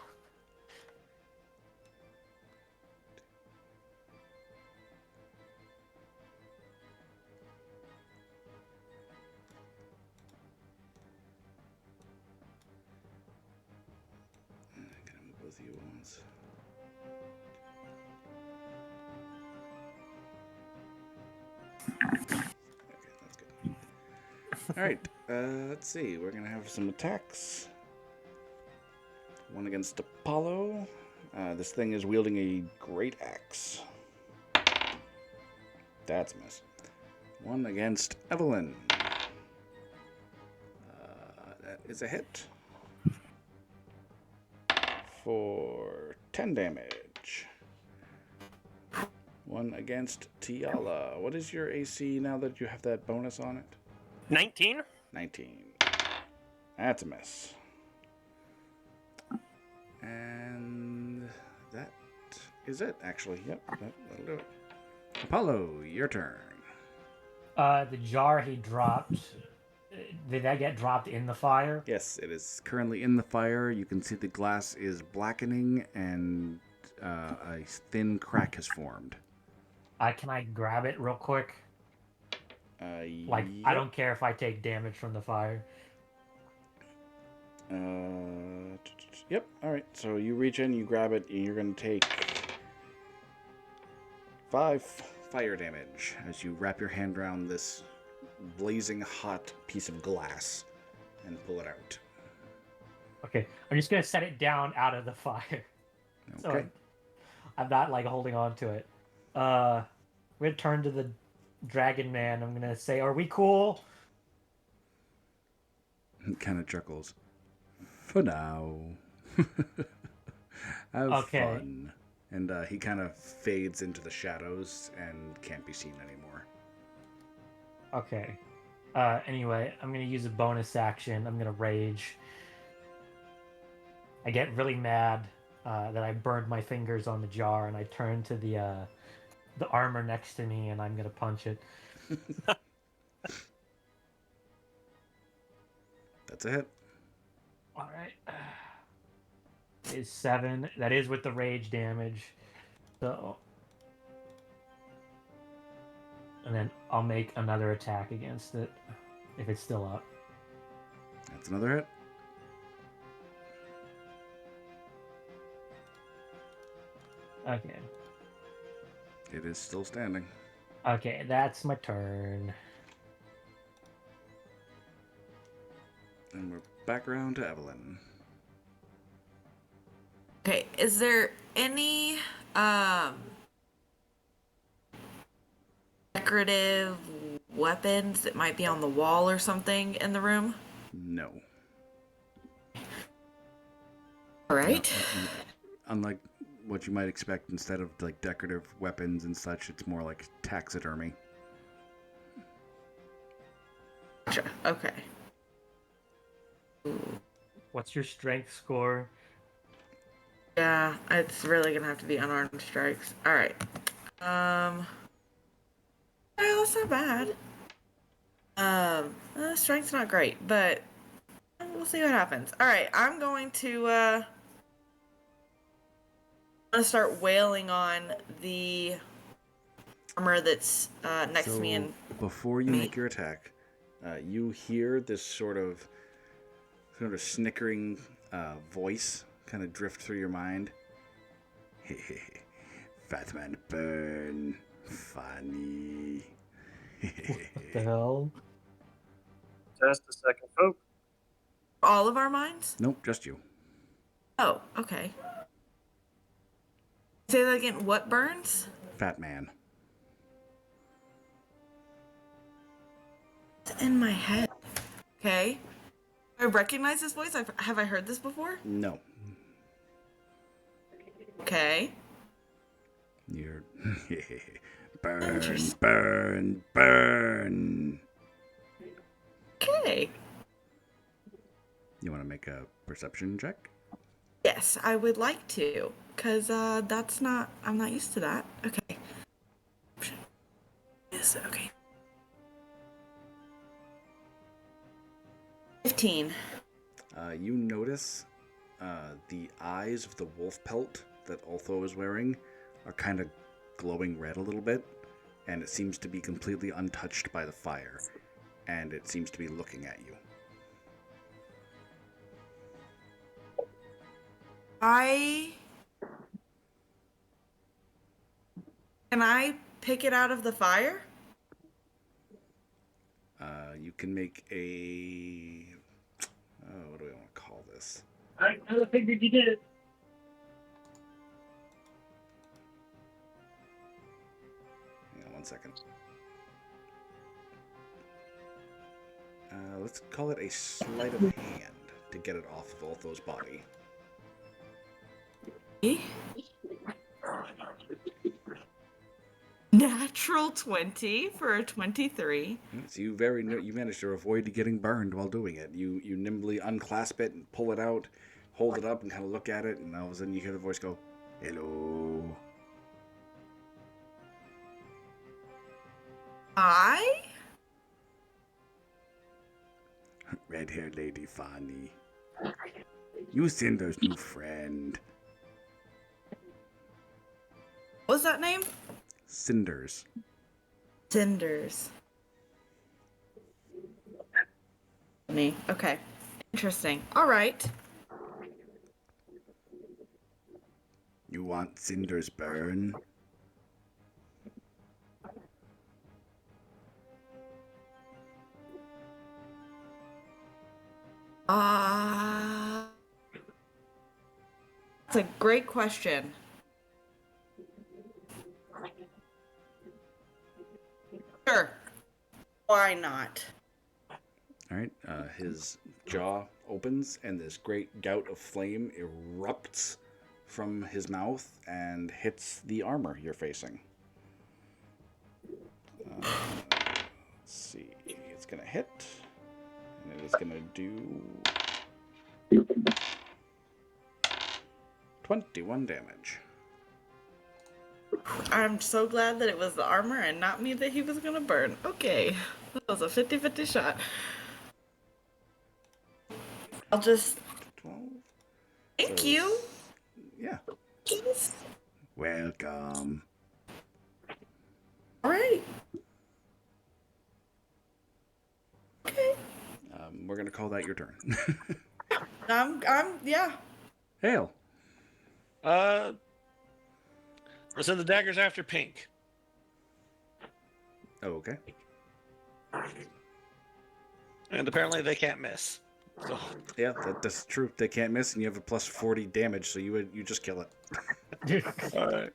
I gotta move both of you at once. Okay, that's good. All right, let's see. We're gonna have some attacks. One against Apollo. This thing is wielding a great axe. That's a miss. One against Evelyn. That is a hit. For 10 damage. One against Tiala. What is your AC now that you have that bonus on it? 19? 19. That's a miss. And that is it, actually. Yep, that'll do it. Apollo, your turn. The jar he dropped, did that get dropped in the fire? Yes, it is currently in the fire. You can see the glass is blackening and a thin crack has formed. Can I grab it real quick? Like, Yep. I don't care if I take damage from the fire. Yep. All right. So you reach in, you grab it, and you're going to take 5 fire damage as you wrap your hand around this blazing hot piece of glass and pull it out. Okay, I'm just gonna set it down out of the fire. Okay. So I'm not like holding on to it. We're gonna turn to the dragon man. I'm gonna say, "Are we cool?" He kind of chuckles. For now. Have Okay. fun. And he kind of fades into the shadows and can't be seen anymore. Okay. Anyway, I'm gonna use a bonus action. I'm gonna rage. I get really mad that I burned my fingers on the jar, and I turn to the armor next to me, and I'm gonna punch it. That's a hit. All right. Is 7. That is with the rage damage. So, and then I'll make another attack against it if it's still up. That's another hit. Okay. It is still standing. Okay, that's my turn. And we're back around to Evelyn. Okay, is there any decorative weapons that might be on the wall or something in the room? No. All right. Unlike what you might expect, instead of like decorative weapons and such, it's more like taxidermy. Gotcha. Okay. What's your strength score? Yeah, it's really gonna have to be unarmed strikes. All right. Well, that's not bad. Strength's not great, but we'll see what happens. All right, I'm going to I'm gonna start wailing on the armor that's next to me and before you me. make your attack, you hear this sort of snickering voice kind of drift through your mind. Fat man burn. Funny. What the hell? Just a second, folks. All of our minds? Nope, just you. Oh, okay. Say that again. What burns? Fat man. It's in my head. Okay. I recognize this voice. Have I heard this before? No. Okay. You're burn, Interesting. burn, burn. Okay. You want to make a perception check? Yes, I would like to, cause that's not. I'm not used to that. Okay. Yes. Okay. 15. You notice the eyes of the wolf pelt that Ultho is wearing are kind of glowing red a little bit, and it seems to be completely untouched by the fire, and it seems to be looking at you. Can I pick it out of the fire? You can make a... what do we want to call this? I figured you did it. Hang on 1 second. Let's call it a sleight of hand to get it off of Ultho's body. Natural 20 for a 23. So you managed to avoid getting burned while doing it. You nimbly unclasp it and pull it out, hold it up and kind of look at it, and all of a sudden you hear the voice go, "Hello." Red-haired lady Fanny. You Cinder's new friend. What was that name? Cinders. Cinders. Me. Okay. Interesting. All right. You want Cinder's burn? That's a great question. Sure. Why not? All right. His jaw opens, and this great gout of flame erupts from his mouth and hits the armor you're facing. Let's see. It's going to hit, and it is going to do 21 damage. I'm so glad that it was the armor and not me that he was gonna burn. Okay. That was a 50-50 shot. I'll just... 12? Thank So- you. Yeah. Please. Welcome. All right. Okay. We're going to call that your turn. Yeah. Hail. So the dagger's after Pink. Oh, okay. And apparently they can't miss. So Yeah, that's true. They can't miss, and you have a plus 40 damage, so you just kill it. alright.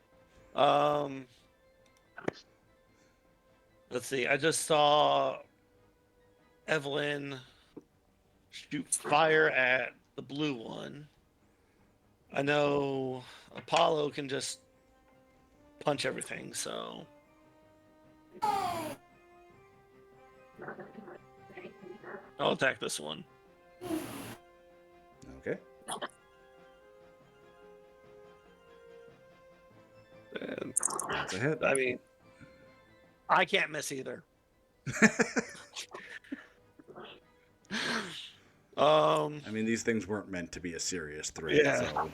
Let's see. I just saw Evelyn shoot fire at the blue one. I know Apollo can just punch everything, so I'll attack this one. Okay. And, That's a hit. I mean, I can't miss either. I mean, these things weren't meant to be a serious threat, Yeah. so...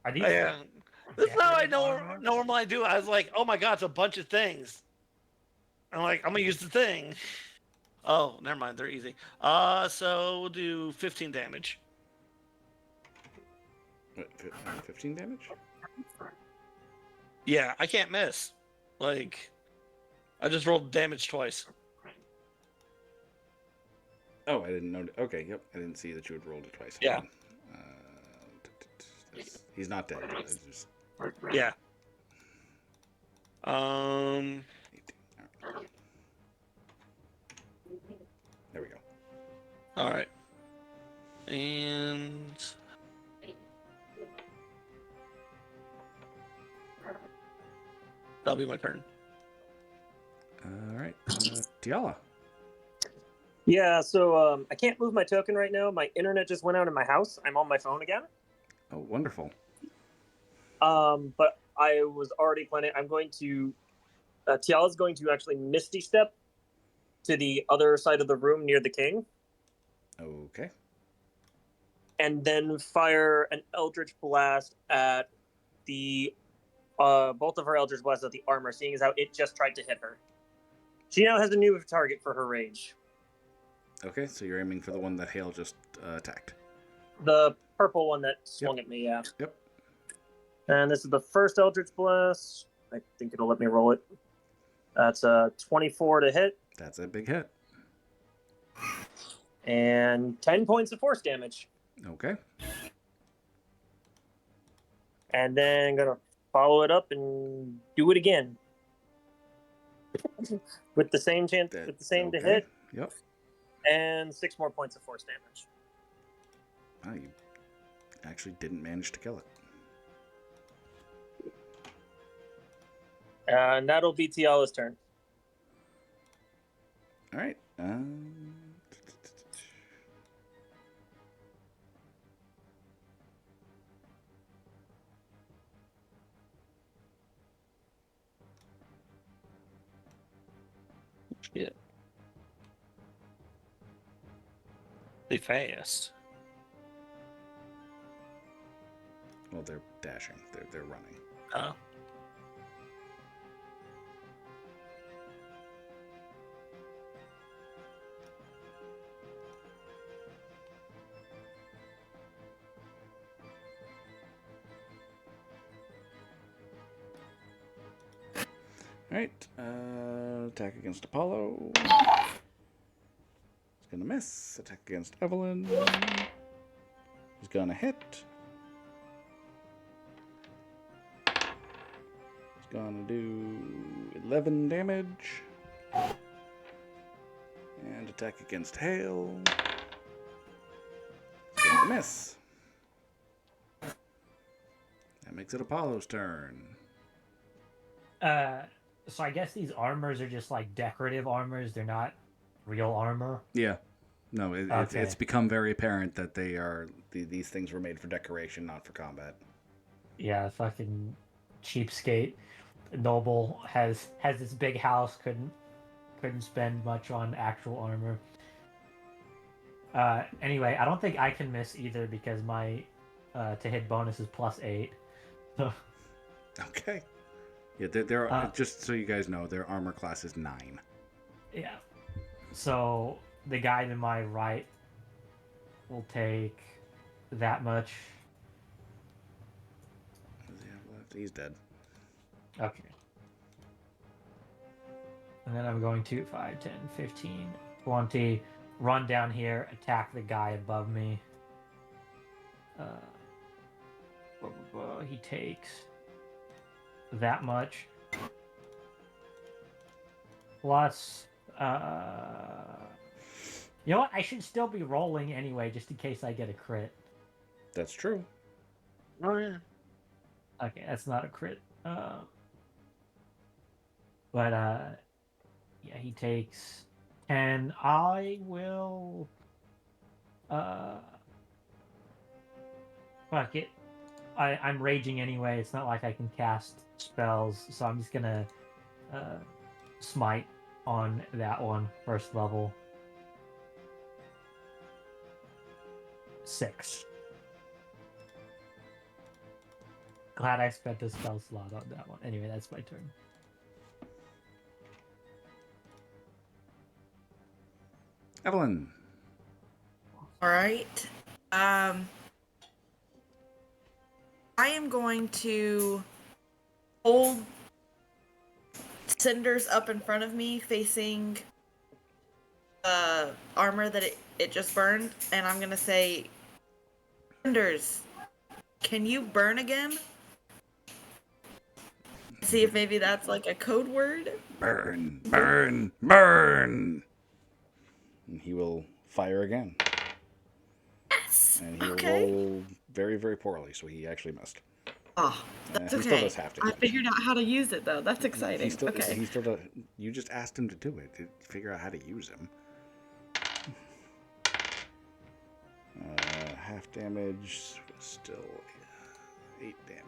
Are these? Yeah. This is how I decorative know armor? normally I do. I was like, oh my god, it's a bunch of things. I'm like, I'm gonna use the thing. Oh, never mind, they're easy. So we'll do 15 damage. What, 15 damage? Yeah, I can't miss. Like, I just rolled damage twice. Oh, I didn't know. Okay, yep. I didn't see that you had rolled it twice. Yeah. He's not dead. It's just Yeah. 18. All right. There we go. All right. And that'll be my turn. All right. Tiala. Yeah, so I can't move my token right now. My internet just went out in my house. I'm on my phone again. Oh, wonderful. But I was already planning. I'm going to. Tiala's going to actually Misty Step to the other side of the room near the king, Okay. and then fire an Eldritch Blast at the both of her Eldritch Blasts at the armor, seeing as how it just tried to hit her. She now has a new target for her rage. Okay, so you're aiming for the one that Hale just attacked. The purple one that swung at me, yeah. Yep. And this is the first Eldritch Blast. I think it'll let me roll it. That's a 24 to hit. That's a big hit. And 10 points of force damage. Okay. And then gonna follow it up and do it again. With the same chance, with the same to hit. Yep. And 6 more points of force damage. Oh, you actually didn't manage to kill it. And that'll be Tiala's turn. All right. Shit. They fast. Well, they're dashing. They're running. Oh. All right. Attack against Apollo. He's gonna miss. Attack against Evelyn. He's gonna hit. He's gonna do 11 damage. And attack against Hale. He's gonna miss. That makes it Apollo's turn. So I guess these armors are just like decorative armors. They're not real armor. Yeah. No, Okay. it's become very apparent that these things were made for decoration, not for combat. Yeah, fucking cheapskate. Noble has this big house. Couldn't spend much on actual armor. Anyway, I don't think I can miss either because my to hit bonus is +8. So Okay. Yeah, they're just so you guys know, their armor class is 9. yeah. So the guy to my right will take that much. What does he have left? He's dead. Okay. And then I'm going to 5, 10, 15, 20, run down here, attack the guy above me. He takes that much. Plus, you know what? I should still be rolling anyway, just in case I get a crit. That's true. Oh yeah. Okay, that's not a crit. Yeah, he takes 10. I will fuck it. I'm raging anyway. It's not like I can cast spells, so I'm just gonna smite on that one, first level. 6. Glad I spent a spell slot on that one. Anyway, that's my turn. Evelyn. All right. I am going to hold cinders up in front of me, facing armor that it just burned, and I'm gonna say, cinders, can you burn again? See if maybe that's like a code word. Burn, burn, burn. And he will fire again. Yes. And he will Okay. roll very, very poorly, so he actually missed. Oh, that's He okay. still does half I damage. figured out how to use it though. That's exciting. He still, Okay. he still does. You just asked him to do it. To figure out how to use him. Half damage, still 8 damage.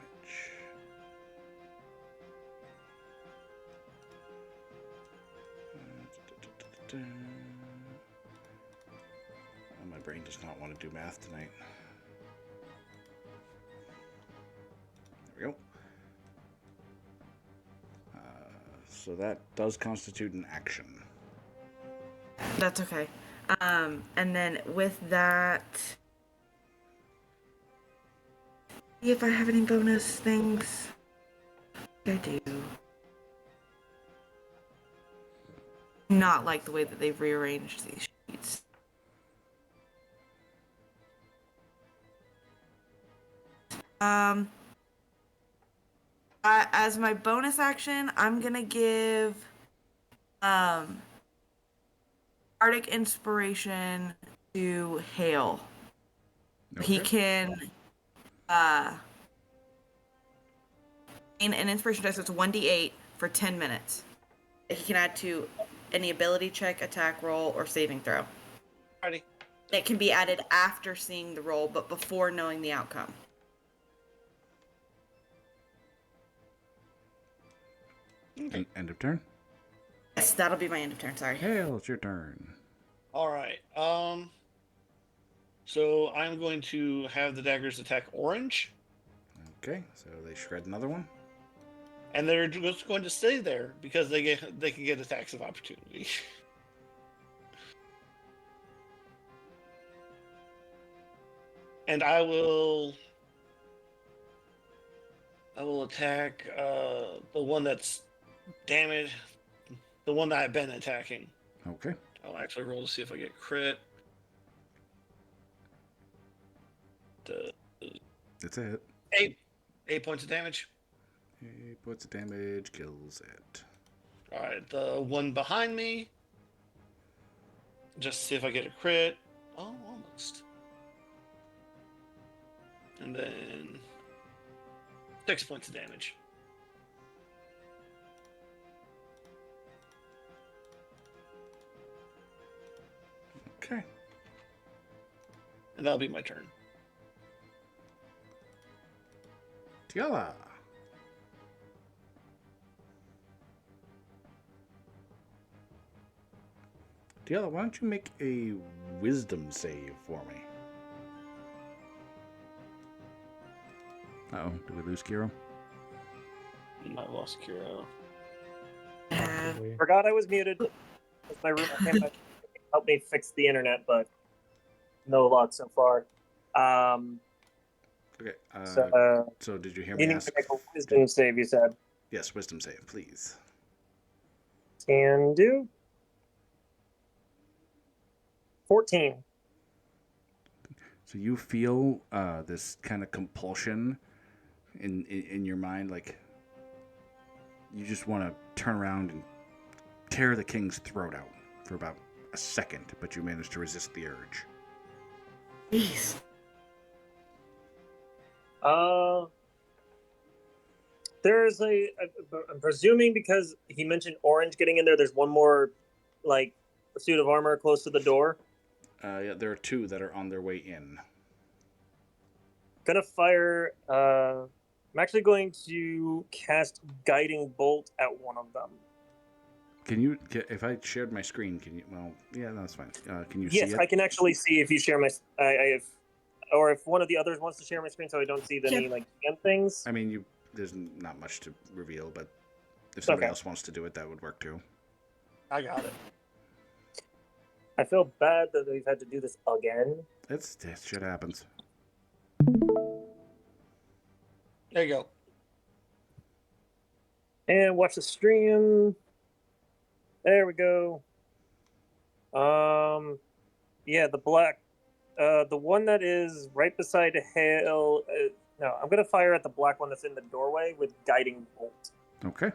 My brain does not want to do math tonight. There we go. So that does constitute an action. That's okay. And then with that, see if I have any bonus things. I do. Not like the way that they've rearranged these sheets. As my bonus action, I'm gonna give Arctic Inspiration to Hale. Okay. He can gain an inspiration dice, so it's 1d8 for 10 minutes. He can add to any ability check, attack roll, or saving throw. Alrighty. It can be added after seeing the roll, but before knowing the outcome. End of turn. Yes, that'll be my end of turn, sorry. Hale, it's your turn. All right. So I'm going to have the daggers attack orange, Okay, so they shred another one. and they're just going to stay there because they can get attacks of opportunity. And I will attack the one that's damaged, the one that I've been attacking. Okay. I'll actually roll to see if I get crit. That's it. 8 points of damage. 8 points of damage, kills it. All right, the one behind me. Just see if I get a crit. Oh, almost. And then 6 points of damage. Okay. And that'll be my turn. Tiala. Tiala, why don't you make a wisdom save for me? Uh-oh, did we lose Kiro? I lost Kiro. Possibly. Forgot I was muted. My roommate came back to help me fix the internet, but no luck so far. Okay, So, did you hear me needing ask? to make a wisdom save, you said. Yes, wisdom save, please. Can do. 14. So you feel this kind of compulsion in your mind, like you just want to turn around and tear the king's throat out for about a second, but you manage to resist the urge. Jeez. There's I'm presuming because he mentioned orange getting in there, there's one more, like, suit of armor close to the door. Yeah, there are 2 that are on their way in. Gonna fire, I'm actually going to cast Guiding Bolt at one of them. Can you, if I shared my screen, can you, well, yeah, that's fine. Can you see Yes, it? I can actually see if you share my, or if one of the others wants to share my screen so I don't see any Yep. like GM things. I mean, there's not much to reveal, but if somebody Okay. else wants to do it, that would work too. I got it. I feel bad that we've had to do this again. That shit happens. There you go. And watch the stream. There we go. Yeah, the black, the one that is right beside Hale. No, I'm gonna fire at the black one that's in the doorway with guiding bolt. Okay.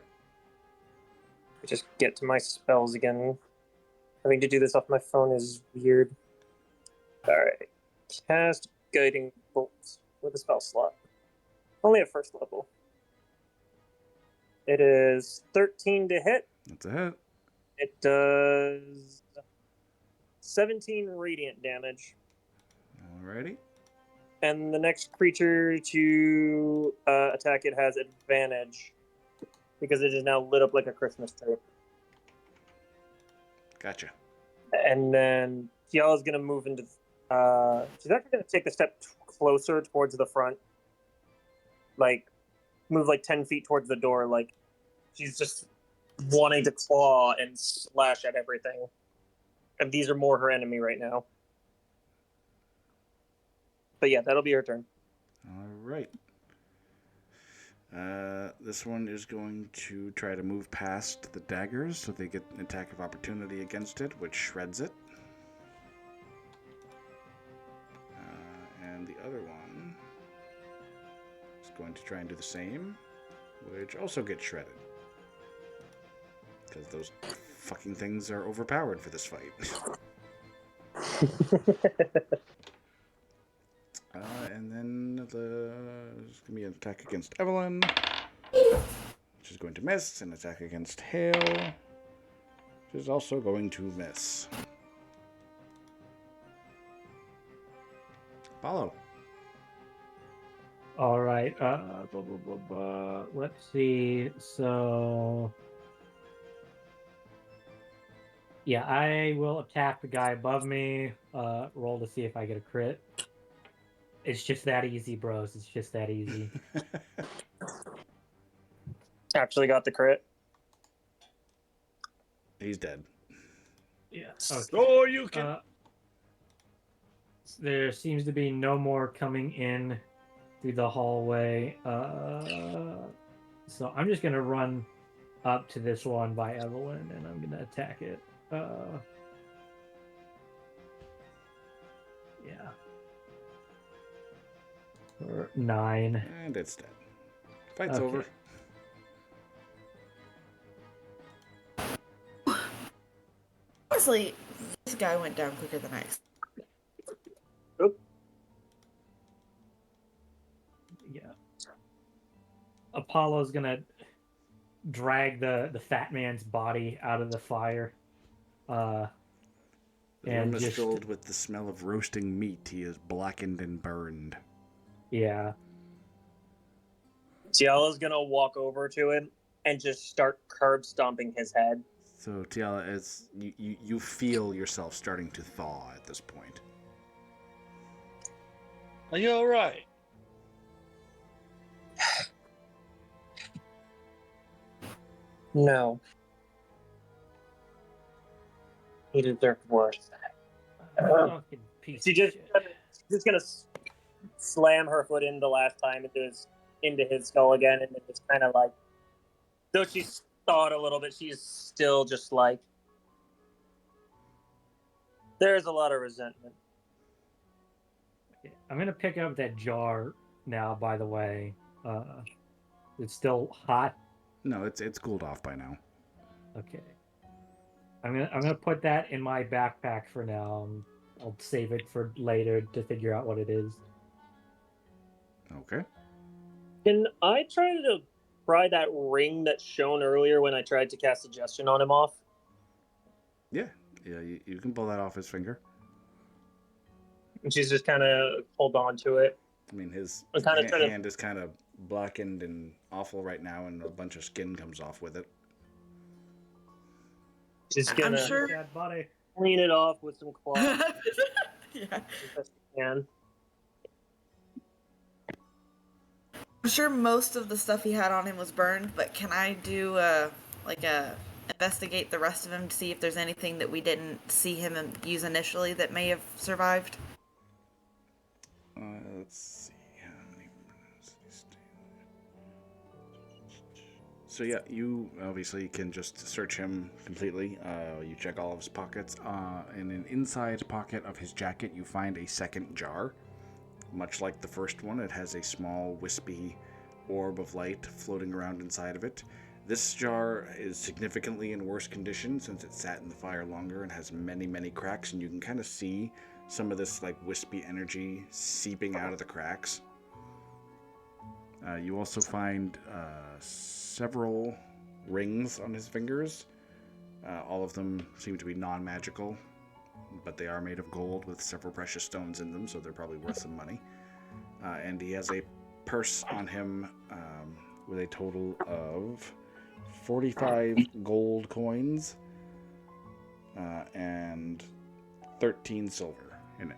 Just get to my spells again. Having to do this off my phone is weird. All right, cast guiding bolt with a spell slot. Only at first level. It is 13 to hit. That's a hit. It does 17 radiant damage. Alrighty. And the next creature to attack it has advantage because it is now lit up like a Christmas tree. Gotcha. And then Tiala's going to move into... she's actually going to take a step closer towards the front. Like, move like 10 feet towards the door. Like, she's just wanting to claw and slash at everything. And these are more her enemy right now. But yeah, that'll be her turn. Alright. This one is going to try to move past the daggers so they get an attack of opportunity against it, which shreds it. And the other one is going to try and do the same, which also gets shredded. Because those fucking things are overpowered for this fight. And then there's going to be an attack against Evelyn, which is going to miss, an attack against Hale, which is also going to miss. Follow. All right. Let's see. So, yeah, I will attack the guy above me. Roll to see if I get a crit. It's just that easy, bros. It's just that easy. Actually got the crit. He's dead. Yeah. Okay. So you can. There seems to be no more coming in through the hallway. So I'm just gonna run up to this one by Evelyn, and I'm gonna attack it. Yeah. For 9. And it's dead. Fight's over. Honestly, this guy went down quicker than I expected. Yeah. Apollo's gonna drag the fat man's body out of the fire. The And room is just filled with the smell of roasting meat. He is blackened and burned. yeah. Tiala's gonna walk over to him and just start curb stomping his head. So, Tiala, as you feel yourself starting to thaw at this point. Are you all right? No. He deserved worse. Fucking piece She's of shit. just gonna slam her foot in the last time into his skull again, and then just kind of like, though she's thawed a little bit, she's still just like, there's a lot of resentment. Okay, I'm gonna pick up that jar now. By the way, it's still hot. No, it's cooled off by now. Okay. I'm gonna put that in my backpack for now. I'll save it for later to figure out what it is. Okay. Can I try to pry that ring that's shown earlier when I tried to cast suggestion on him off? Yeah, you can pull that off his finger. And she's just kind of hold on to it. I mean, his I'm kinda trying to- hand is kind of blackened and awful right now, and a bunch of skin comes off with it. She's I'm gonna sure- Bad body. clean it off with some cloth Yeah. as best she can. I'm sure most of the stuff he had on him was burned, but can I do investigate the rest of him to see if there's anything that we didn't see him use initially that may have survived? Let's see. How many... So yeah, you obviously can just search him completely. You check all of his pockets. In an inside pocket of his jacket, you find a second jar. Much like the first one, it has a small, wispy orb of light floating around inside of it. This jar is significantly in worse condition since it sat in the fire longer and has many, many cracks, and you can kind of see some of this like wispy energy seeping out of the cracks. You also find several rings on his fingers. All of them seem to be non-magical, but they are made of gold with several precious stones in them, so they're probably worth some money. And he has a purse on him with a total of 45 gold coins and 13 silver in it.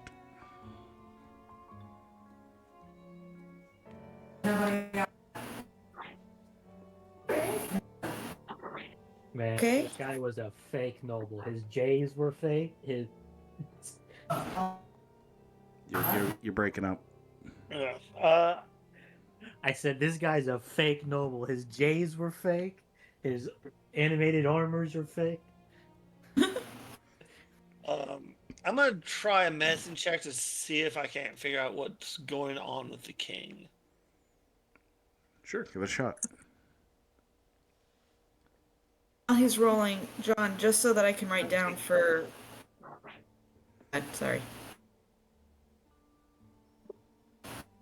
Man, Okay. this guy was a fake noble. His J's were fake. His You're breaking up. Yeah. I said this guy's a fake noble. His J's were fake. His animated armors are fake. I'm gonna try a medicine check to see if I can't figure out what's going on with the king. Sure, give it a shot. While he's rolling, John, just so that I can write down for... sorry.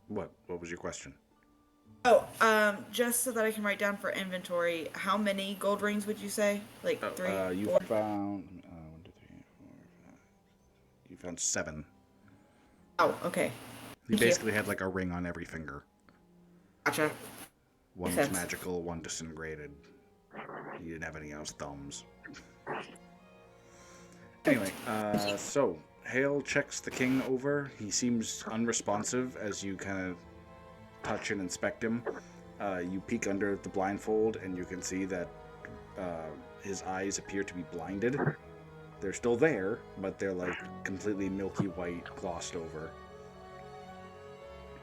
What was your question? Oh, just so that I can write down for inventory, how many gold rings would you say? Like three? You four? found 1, 2, 3, 4, 5. You found 7. Oh, okay. He Thank you. basically had like a ring on every finger. Gotcha. One Makes was sense. magical, one disintegrated. He didn't have any else thumbs. Anyway, so Hale checks the king over. He seems unresponsive as you kind of touch and inspect him. You peek under the blindfold and you can see that his eyes appear to be blinded. They're still there, but they're like completely milky white, glossed over.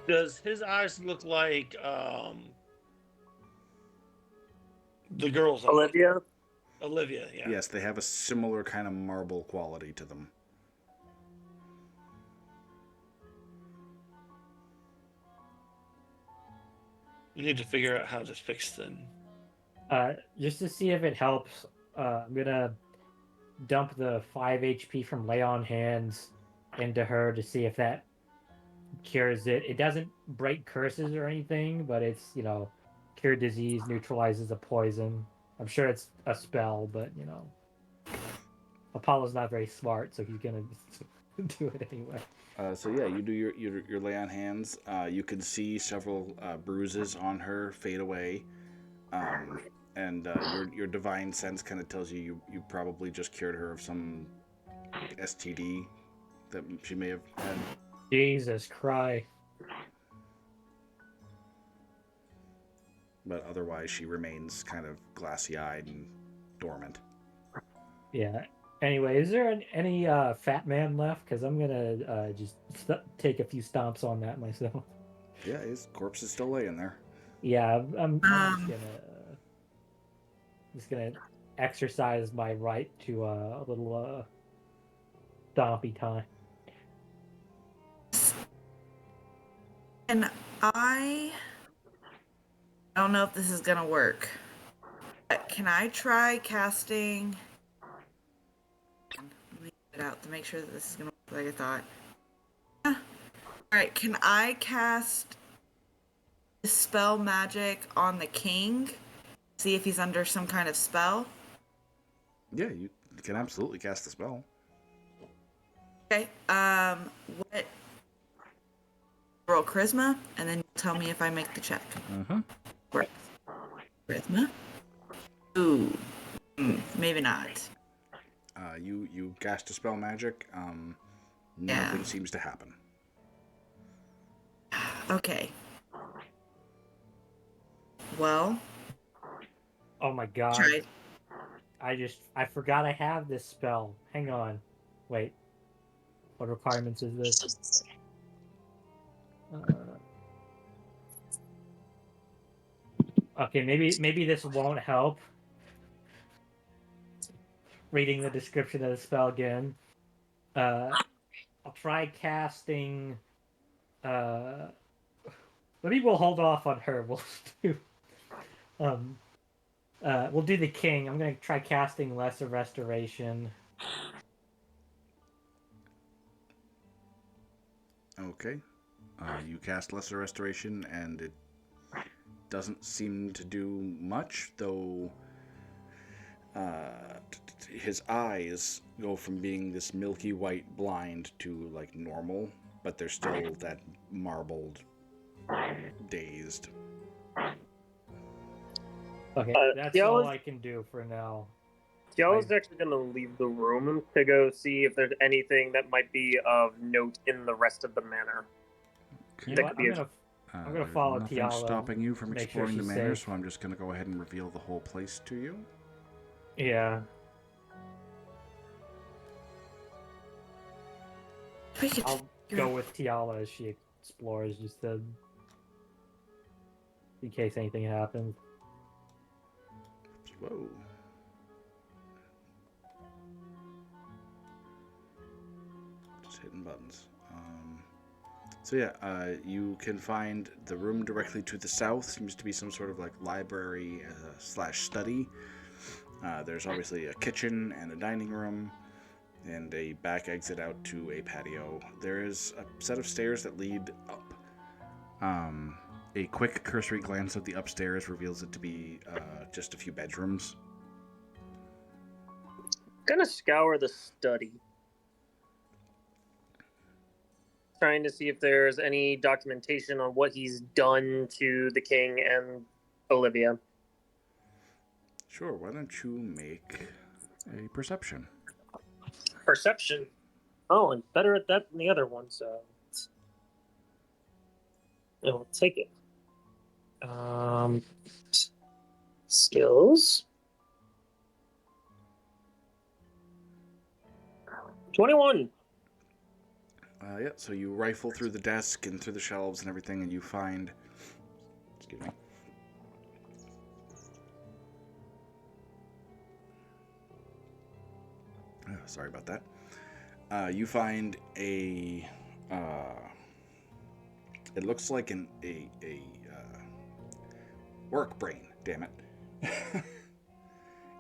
Does his eyes look like the girl's eyes? Olivia? Olivia, yeah. Yes, they have a similar kind of marble quality to them. We need to figure out how to fix them. Just to see if it helps, I'm gonna dump the 5 HP from Lay on Hands into her to see if that cures it. It doesn't break curses or anything, but it's, cure disease, neutralizes a poison. I'm sure it's a spell, but, Apollo's not very smart, so he's gonna do it anyway. So yeah, you do your lay on hands. You can see several bruises on her fade away, and your divine sense kind of tells you probably just cured her of some STD that she may have had. Jesus Christ. But otherwise, she remains kind of glassy-eyed and dormant. Yeah. Anyway, is there any fat man left? Because I'm gonna just take a few stomps on that myself. Yeah, his corpse is still laying there. Yeah, I'm just gonna exercise my right to a little stompy time. And I don't know if this is gonna work. But can I try casting? Let me get it out to make sure that this is gonna work like I thought. All right, can I cast Dispel Magic on the king? See if he's under some kind of spell. Yeah, you can absolutely cast the spell. Okay. What? Roll charisma, and then tell me if I make the check. Mm-hmm. Right. Charisma. Ooh. Maybe not. You cast a spell magic. Nothing seems to happen. Okay. Well, Oh my god. try. I forgot I have this spell. Hang on. Wait. What requirements is this? Okay, maybe this won't help. Reading the description of the spell again. I'll try casting. Maybe we'll hold off on her. We'll do. Um. We'll do the king. I'm gonna try casting Lesser Restoration. Okay. You cast Lesser Restoration, and it doesn't seem to do much, though his eyes go from being this milky white blind to, like, normal, but they're still that marbled, dazed. Okay, that's all I can do for now. Tiala's actually going to leave the room to go see if there's anything that might be of note in the rest of the manor. You know what? I'm gonna follow nothing Tiala. stopping you from make sure exploring the she's manor, safe. so I'm just going to go ahead and reveal the whole place to you. Yeah. I'll go with Tiala as she explores, just to, in case anything happens. Whoa. Just hitting buttons. So yeah, you can find the room directly to the south. Seems to be some sort of like library slash study. There's obviously a kitchen and a dining room, and a back exit out to a patio. There is a set of stairs that lead up. A quick cursory glance at the upstairs reveals it to be just a few bedrooms. Gonna scour the study, trying to see if there's any documentation on what he's done to the king and Olivia. Sure, why don't you make a perception? Perception. Oh, I'm better at that than the other one, so I'll take it. Skills. 21. Yeah, so you rifle through the desk and through the shelves and everything, and you find... Excuse me. Oh, sorry about that. You find a... it looks like a work brain, damn it.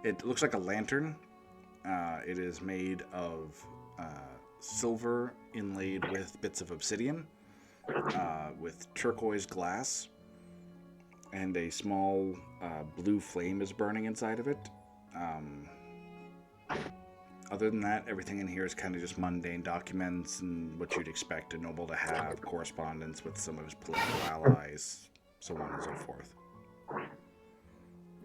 It looks like a lantern. It is made of silver inlaid with bits of obsidian, with turquoise glass, and a small blue flame is burning inside of it. Other than that, everything in here is kind of just mundane documents and what you'd expect a noble to have, correspondence with some of his political allies, so on and so forth.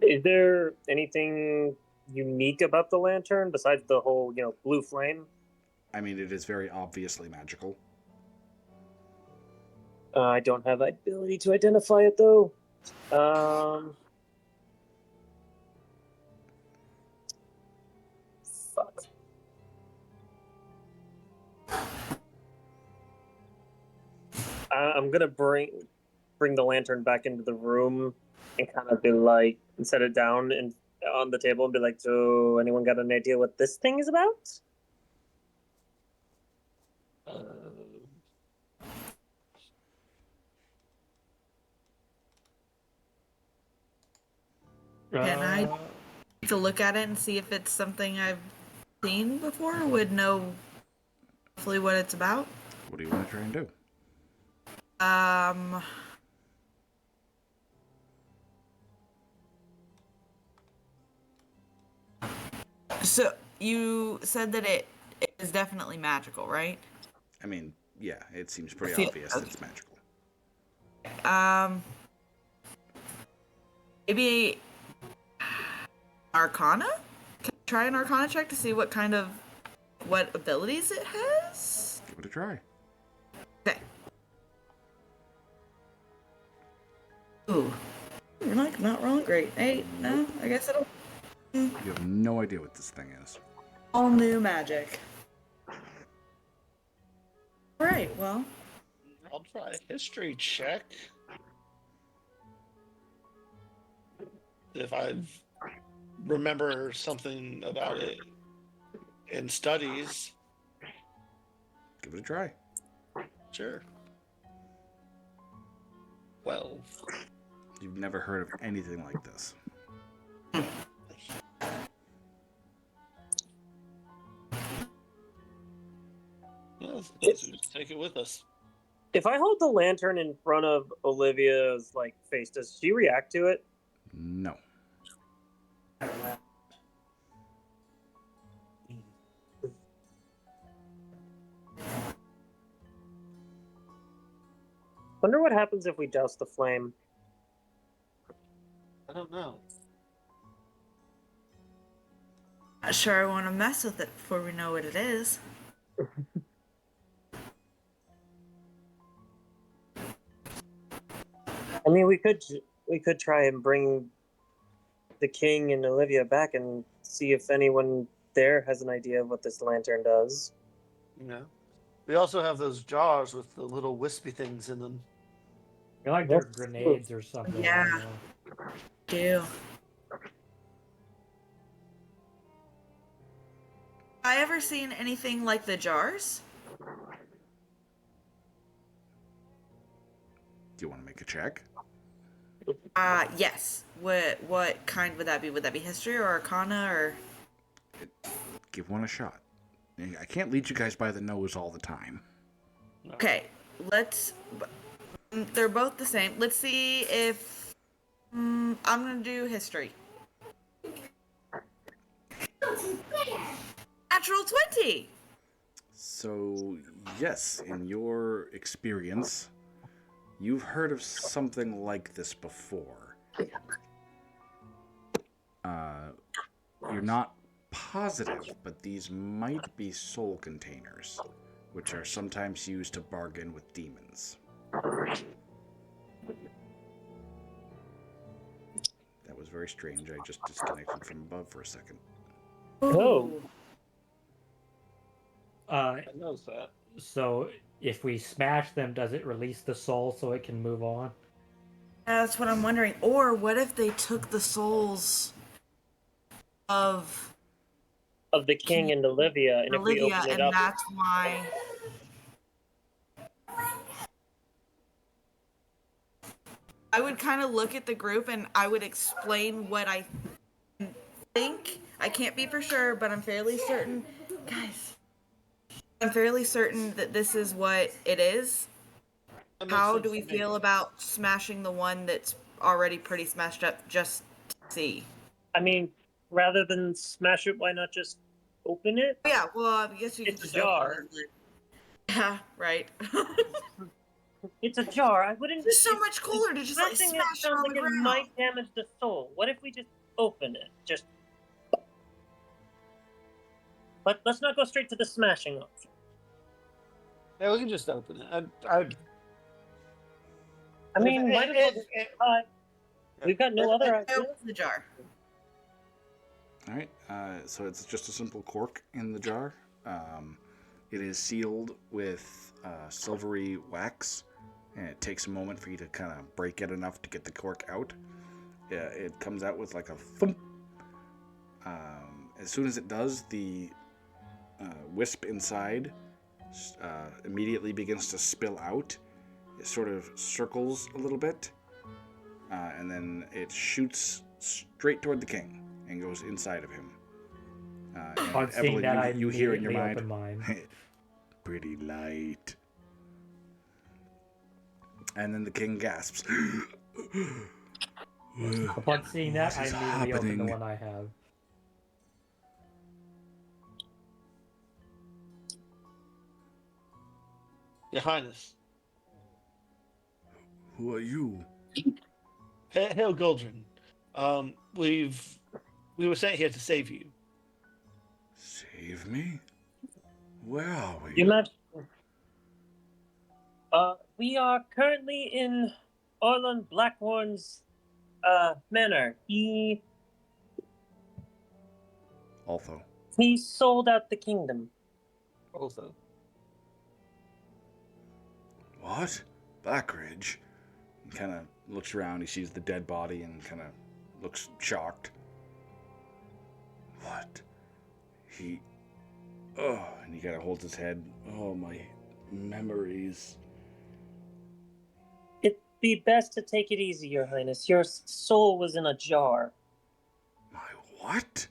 Is there anything unique about the lantern besides the whole, blue flame? I mean, it is very obviously magical. I don't have the ability to identify it, though. Fuck. I'm gonna bring the lantern back into the room and kind of be like, and set it down and on the table and be like, so anyone got an idea what this thing is about? Can I take a look at it and see if it's something I've seen before? Would know roughly what it's about? What do you want to try and do? So you said that it is definitely magical, right? I mean, yeah, it seems pretty obvious that it's magical. Maybe Arcana? Can I try an Arcana check to see what abilities it has? Give it a try. Okay. Ooh. You're like not wrong. Great. 8. No, I guess it'll. You have no idea what this thing is. All new magic. Alright, well. I'll try a history check. If I remember something about it in studies, Give it a try. sure. 12. You've never heard of anything like this. Let's just take it with us. If I hold the lantern in front of Olivia's like face, does she react to it? No. Wonder what happens if we douse the flame. I don't know. Not sure I want to mess with it before we know what it is. I mean, we could try and bring the king and Olivia back and see if anyone there has an idea of what this lantern does. Yeah. We also have those jars with the little wispy things in them. You're like they're grenades or something. Yeah. I don't know. Do. I ever seen anything like the jars? Do you want to make a check? Yes. What kind would that be? Would that be history or arcana or? Give one a shot. I can't lead you guys by the nose all the time. Okay, let's. They're both the same. Let's see if. I'm gonna do history. Natural 20. So, yes, in your experience, you've heard of something like this before. You're not positive, but these might be soul containers, which are sometimes used to bargain with demons. That was very strange. I just disconnected from above for a second. Oh. I know that. So if we smash them, does it release the soul so it can move on? That's what I'm wondering. Or what if they took the souls of Of the king and Olivia, and if we Olivia, open it and up, that's why. I would kind of look at the group and I would explain what I think. I can't be for sure, but I'm fairly certain. Guys, I'm fairly certain that this is what it is. How do we feel about smashing the one that's already pretty smashed up just to see? I mean, rather than smash it, why not just open it? Yeah, well, I guess you could It's a just jar. open it. Yeah, right. It's a jar. I wouldn't. It's so much cooler to just like Smashing it smash it sounds on like the it ground. might damage the soul. What if we just open it? Just. But let's not go straight to the smashing option. Yeah, we can just open it. I mean, might as well just try. We've got no other I idea. open the jar. All right, so it's just a simple cork in the jar. It is sealed with silvery wax, and it takes a moment for you to kind of break it enough to get the cork out. Yeah, it comes out with like a thump. As soon as it does, the wisp inside immediately begins to spill out. It sort of circles a little bit, and then it shoots straight toward the king and goes inside of him. On seeing that, I you hear in your immediately mind, open mine. pretty light. And then the king gasps. Upon seeing that, What I is immediately open happening? the one I have. Your Highness. Who are you? Hail Goldrin. We were sent here to save you. Save me? Where are we? Your Majesty. We are currently in Orlon Blackhorn's manor. Although, He sold out the kingdom. Also, what? Blackridge? He kind of looks around. He sees the dead body and kind of looks shocked. What? He. Oh, and he kind of holds his head. Oh, my memories. It'd be best to take it easy, Your Highness. Your soul was in a jar. My what?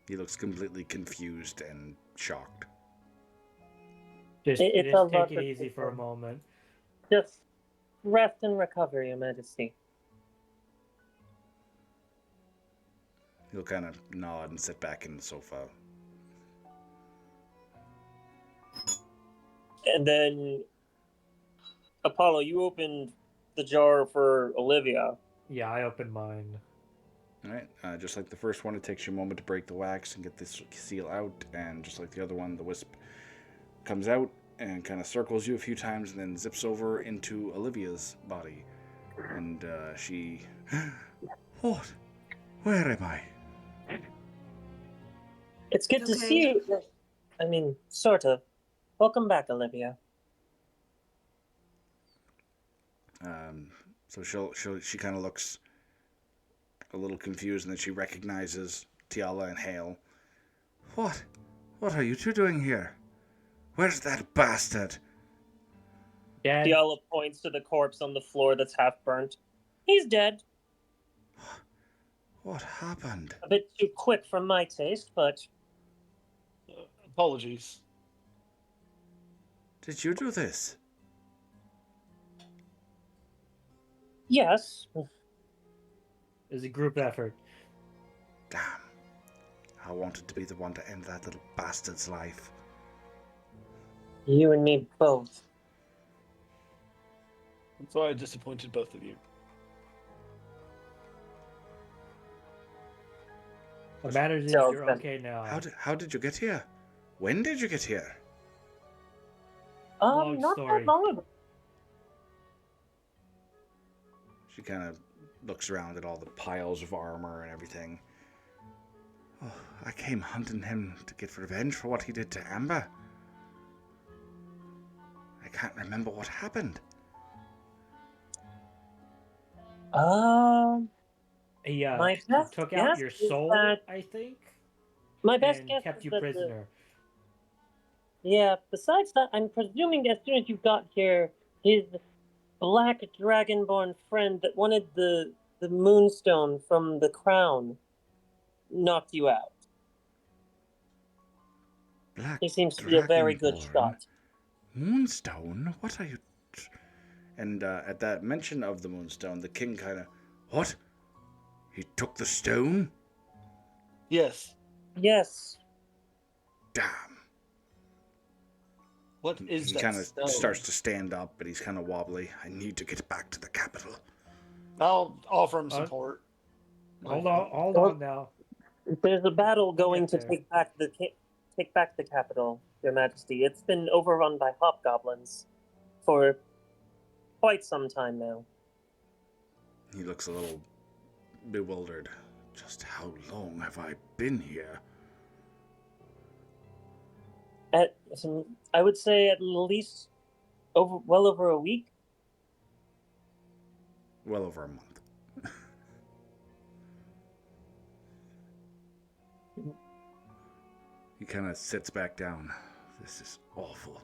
He looks completely confused and shocked. Just, It's a just lot take it of easy for a people. moment. Just rest and recover, Your Majesty. He'll kind of nod and sit back in the sofa. And then, Apollo, you opened the jar for Olivia. Yeah, I opened mine. All right, just like the first one, it takes you a moment to break the wax and get this seal out, and just like the other one, the wisp comes out and kind of circles you a few times and then zips over into Olivia's body. And she... What? Where am I? It's good to see you. I mean, sort of. Welcome back, Olivia. So she kind of looks a little confused, and then she recognizes Tiala and Hale. What? What are you two doing here? Where's that bastard? Dead. Diala points to the corpse on the floor that's half burnt. He's dead. What happened? A bit too quick for my taste, but apologies. Did you do this? yes. It was a group effort. Damn. I wanted to be the one to end that little bastard's life. You and me both. I'm sorry I disappointed both of you. What matters is So, you're okay now. How did you get here? When did you get here? Long Not story. that long ago. She kind of looks around at all the piles of armor and everything. Oh, I came hunting him to get revenge for what he did to Amber. I can't remember what happened. He My best took out guess your is soul, that- I think, My best and guess kept is you that prisoner. Yeah, besides that, I'm presuming as soon as you got here, his black dragonborn friend that wanted the moonstone from the crown knocked you out. Black He seems to be a very good Dragonborn? shot. Moonstone? What are you... And at that mention of the moonstone, the king kind of... What? He took the stone? Yes. Yes. Damn. What is He that kind of stone? starts to stand up, but he's kind of wobbly. I need to get back to the capital. I'll offer him support. Hold on now. There's a battle going to there. take back the capital, Your Majesty. It's been overrun by hobgoblins for quite some time now. He looks a little bewildered. Just how long have I been here? I would say at least well over a week. Well over a month. He kind of sits back down. This is awful.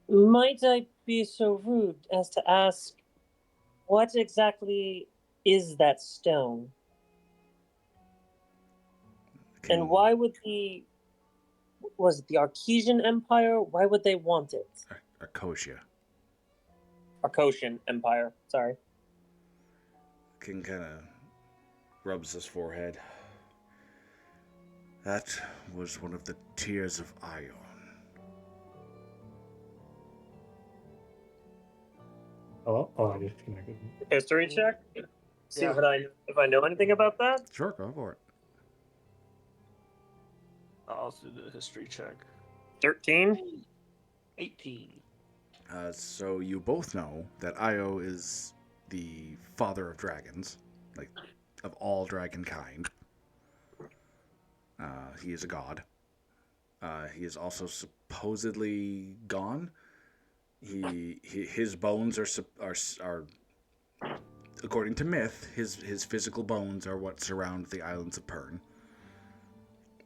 Might I be so rude as to ask, what exactly is that stone? And why would was it the Archesian Empire? Why would they want it? Arcosia. Arcosian Empire, sorry. King kind of rubs his forehead. That was one of the tears of Ion. Oh, I just connected. History check? See Yeah. if I know anything about that? Sure, go for it. I'll also do the history check. 13. 18. So you both know that Io is the father of dragons, like of all dragon kind. He is a god. He is also supposedly gone. His bones are according to myth, his physical bones are what surround the islands of Pern.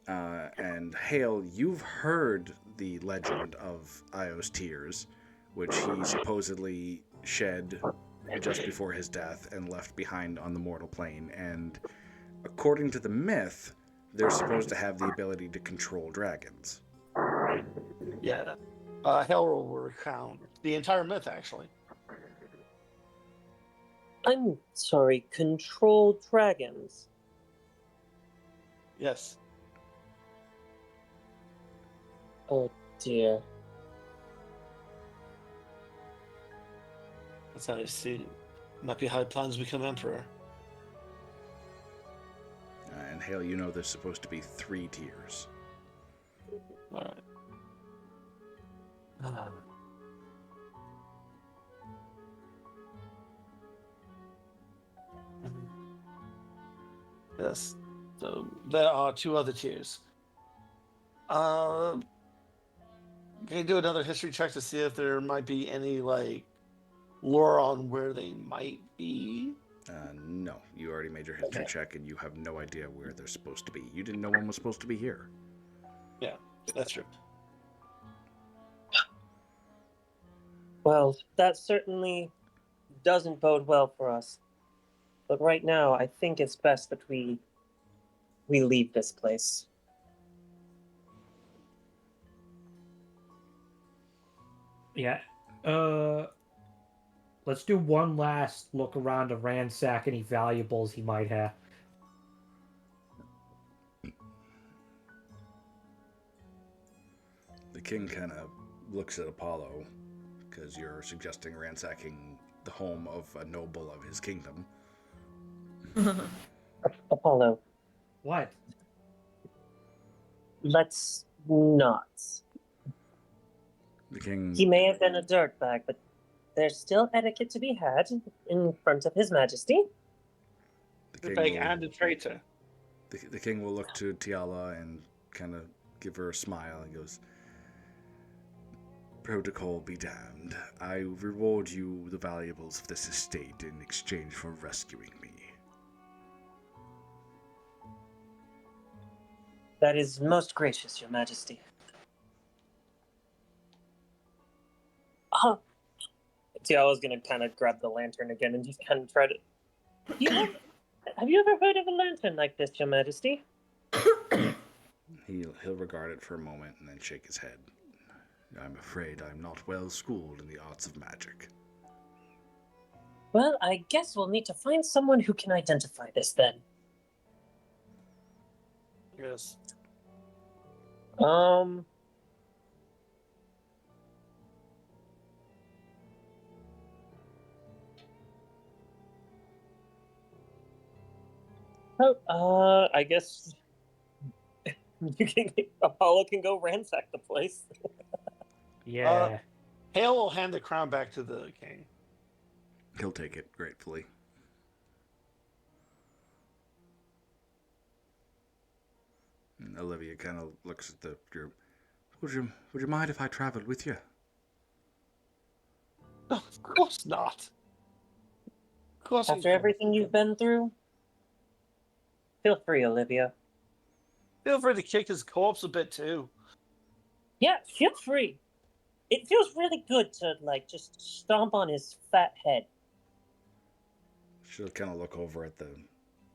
And Hale, you've heard the legend of Io's tears, which he supposedly shed just before his death and left behind on the mortal plane. And according to the myth, they're supposed to have the ability to control dragons. Yeah. Hell will recount the entire myth, actually. I'm sorry, control dragons. Yes. Oh dear. That's how I see it. Might be how he plans to become emperor. And Hale, you know there's supposed to be 3 tiers. All right. Yes. So there are 2 other tiers. Can you do another history check to see if there might be any like lore on where they might be? No, you already made your history check, and you have no idea where they're supposed to be. You didn't know one was supposed to be here. Yeah, that's true. Well, that certainly doesn't bode well for us. But right now, I think it's best that we leave this place. Yeah. Let's do one last look around to ransack any valuables he might have. The king kind of looks at Apollo, because you're suggesting ransacking the home of a noble of his kingdom. Apollo, What? let's not. The king, He may have been a dirtbag, but there's still etiquette to be had in front of His Majesty. the Beg king, and a traitor. the king will look to Tiala and kind of give her a smile and goes, "Protocol be damned. I reward you the valuables of this estate in exchange for rescuing me." That is most gracious, Your Majesty. Tiala's gonna kind of grab the lantern again and just kind of try to. Have you ever heard of a lantern like this, Your Majesty? He'll regard it for a moment and then shake his head. "I'm afraid I'm not well schooled in the arts of magic." Well, I guess we'll need to find someone who can identify this then. Yes. I guess Apollo can go ransack the place. Yeah. Hale will hand the crown back to the king. He'll take it gratefully. And Olivia kind of looks at the group. Would you mind if I traveled with you? No, of course not. Of course. After everything you've been through, feel free, Olivia. Feel free to kick his corpse a bit too. Yeah, feel free. It feels really good to just stomp on his fat head. She'll kind of look over at the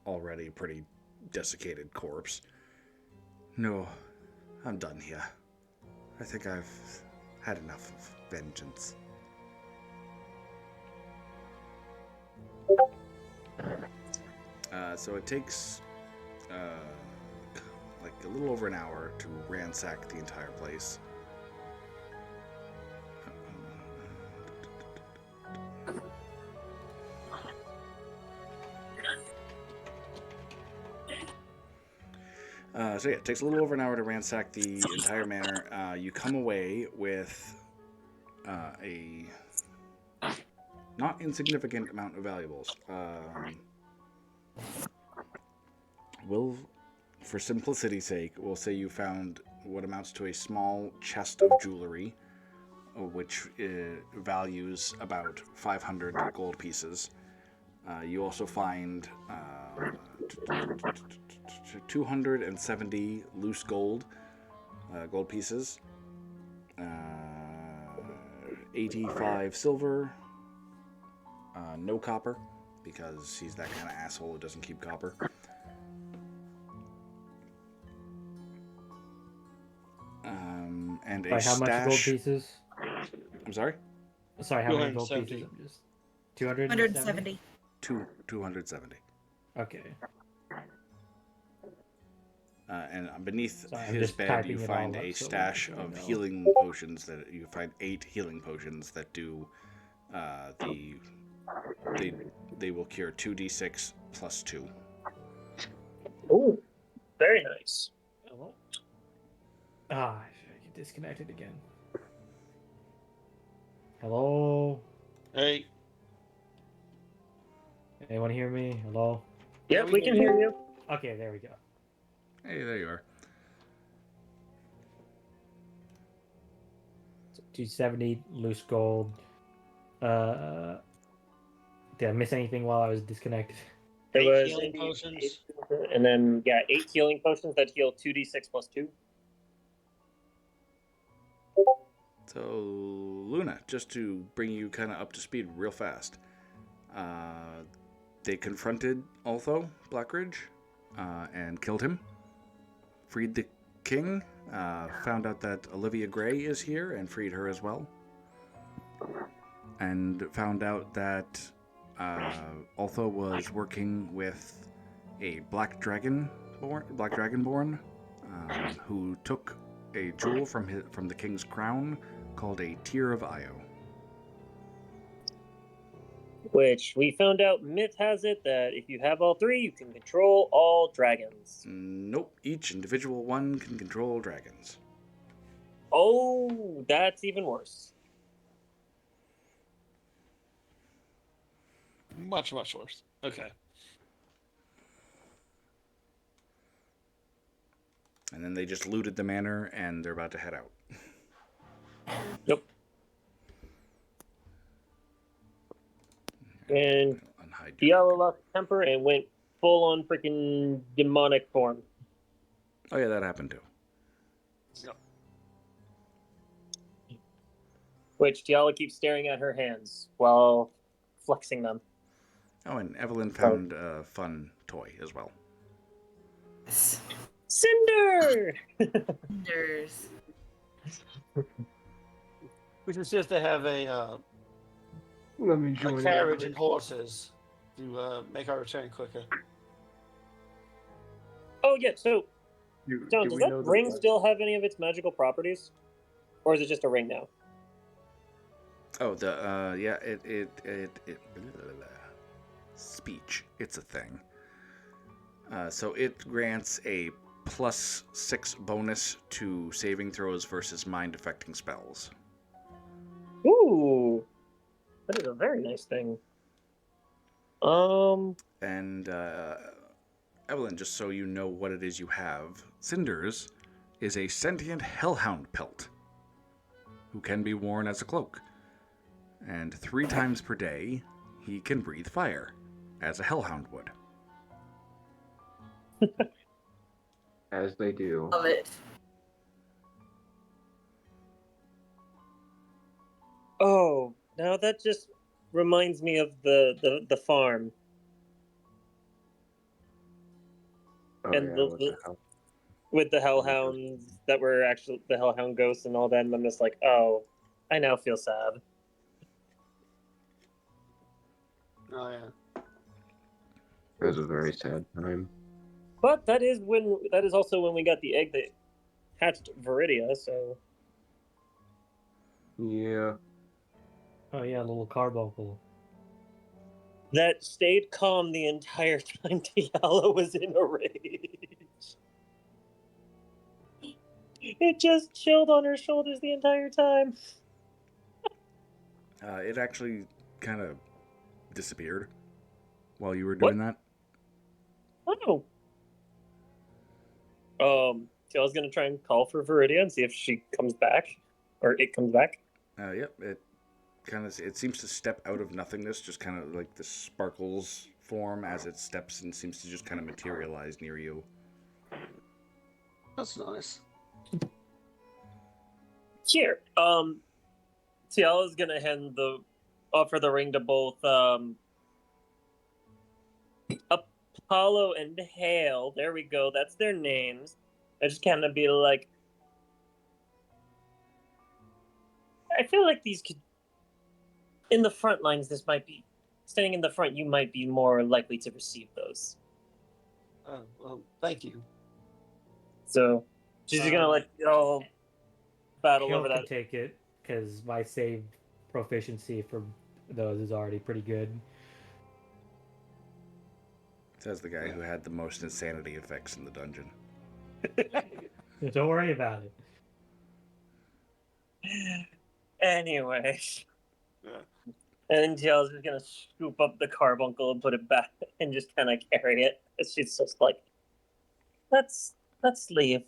already pretty desiccated corpse. "No, I'm done here. I think I've had enough of vengeance." So it takes like a little over an hour to ransack the entire place. So yeah, it takes a little over an hour to ransack the entire manor. You come away with a not insignificant amount of valuables. We'll, for simplicity's sake, we'll say you found what amounts to a small chest of jewelry, which values about 500 gold pieces. You also find 270 loose gold pieces, 85 silver, no copper, because he's that kind of asshole who doesn't keep copper. And a Sorry, how much gold stash. pieces? I'm sorry? Sorry, how many gold 270. pieces? I'm just 270? 170. 270. Okay. And beneath Sorry, I'm his just bed, typing you it find all up a so stash we of know. healing potions. That you find 8 healing potions that do they will cure 2d6 plus 2. Ooh, very nice. Hello? Ah, I get disconnected again. Hello? Hey, Anyone hear me? Hello? Yep, we we can can hear you. Okay, there we go. Hey, there you are. So 270 loose gold. Did I miss anything while I was disconnected? It 8 was healing indeed potions. 8, and then 8 healing potions that heal 2d6 plus 2. So, Luna, just to bring you kind of up to speed real fast, they confronted Altho Blackridge and killed him, freed the king, found out that Olivia Gray is here and freed her as well, and found out that Altho was working with a Black Dragonborn, who took a jewel from the king's crown called a Tear of Io. Which we found out myth has it that if you have all 3, you can control all dragons. Nope, each individual one can control dragons. Oh, that's even worse. Much, much worse. Okay. And then they just looted the manor and they're about to head out. Yep. And Unhide Diallo lost temper and went full on freaking demonic form. Oh yeah, that happened too. Which Diallo keeps staring at her hands while flexing them. Oh, and Evelyn found a fun toy as well. Cinder! Cinders. Which is just to have a Let me join carriage in. and horses to make our return quicker. Oh, yeah, so, Do John, does we that know the ring blood- still have any of its magical properties? Or is it just a ring now? Oh, it blah, blah, blah. Speech. It's a thing. So it grants a +6 bonus to saving throws versus mind affecting spells. Ooh, that is a very nice thing. And Evelyn, just so you know what it is you have, Cinders is a sentient hellhound pelt who can be worn as a cloak. And 3 times per day, he can breathe fire, as a hellhound would. As they do. Love it. Oh, now that just reminds me of the farm. Oh, And yeah, the- what the hell? With the hellhounds that were actually the hellhound ghosts and all that, and I'm just like, oh, I now feel sad. Oh yeah. It was a very sad time. But that is also when we got the egg that hatched Viridia, so Yeah. Oh yeah, little carbuncle. that stayed calm the entire time Diallo was in a rage. It just chilled on her shoulders the entire time. It actually kind of disappeared while you were What? doing that. Oh. So I was gonna try and call for Viridia and see if she comes back, or it comes back. Yep, it seems to step out of nothingness, just kind of like the sparkles form as it steps and seems to just kind of materialize near you. That's nice. Here. Tiala's gonna offer the ring to both Apollo and Hale. There we go. That's their names. I just kind of be like, I feel like these could, in the front lines, this might be, standing in the front, you might be more likely to receive those. Well, thank you. So she's just gonna let you all battle Hill over can that. take it because my save proficiency for those is already pretty good. Says the guy who had the most insanity effects in the dungeon. Don't worry about it. Anyway. Yeah. And Tiala's just gonna scoop up the carbuncle and put it back and just kind of carry it. She's just like, let's leave.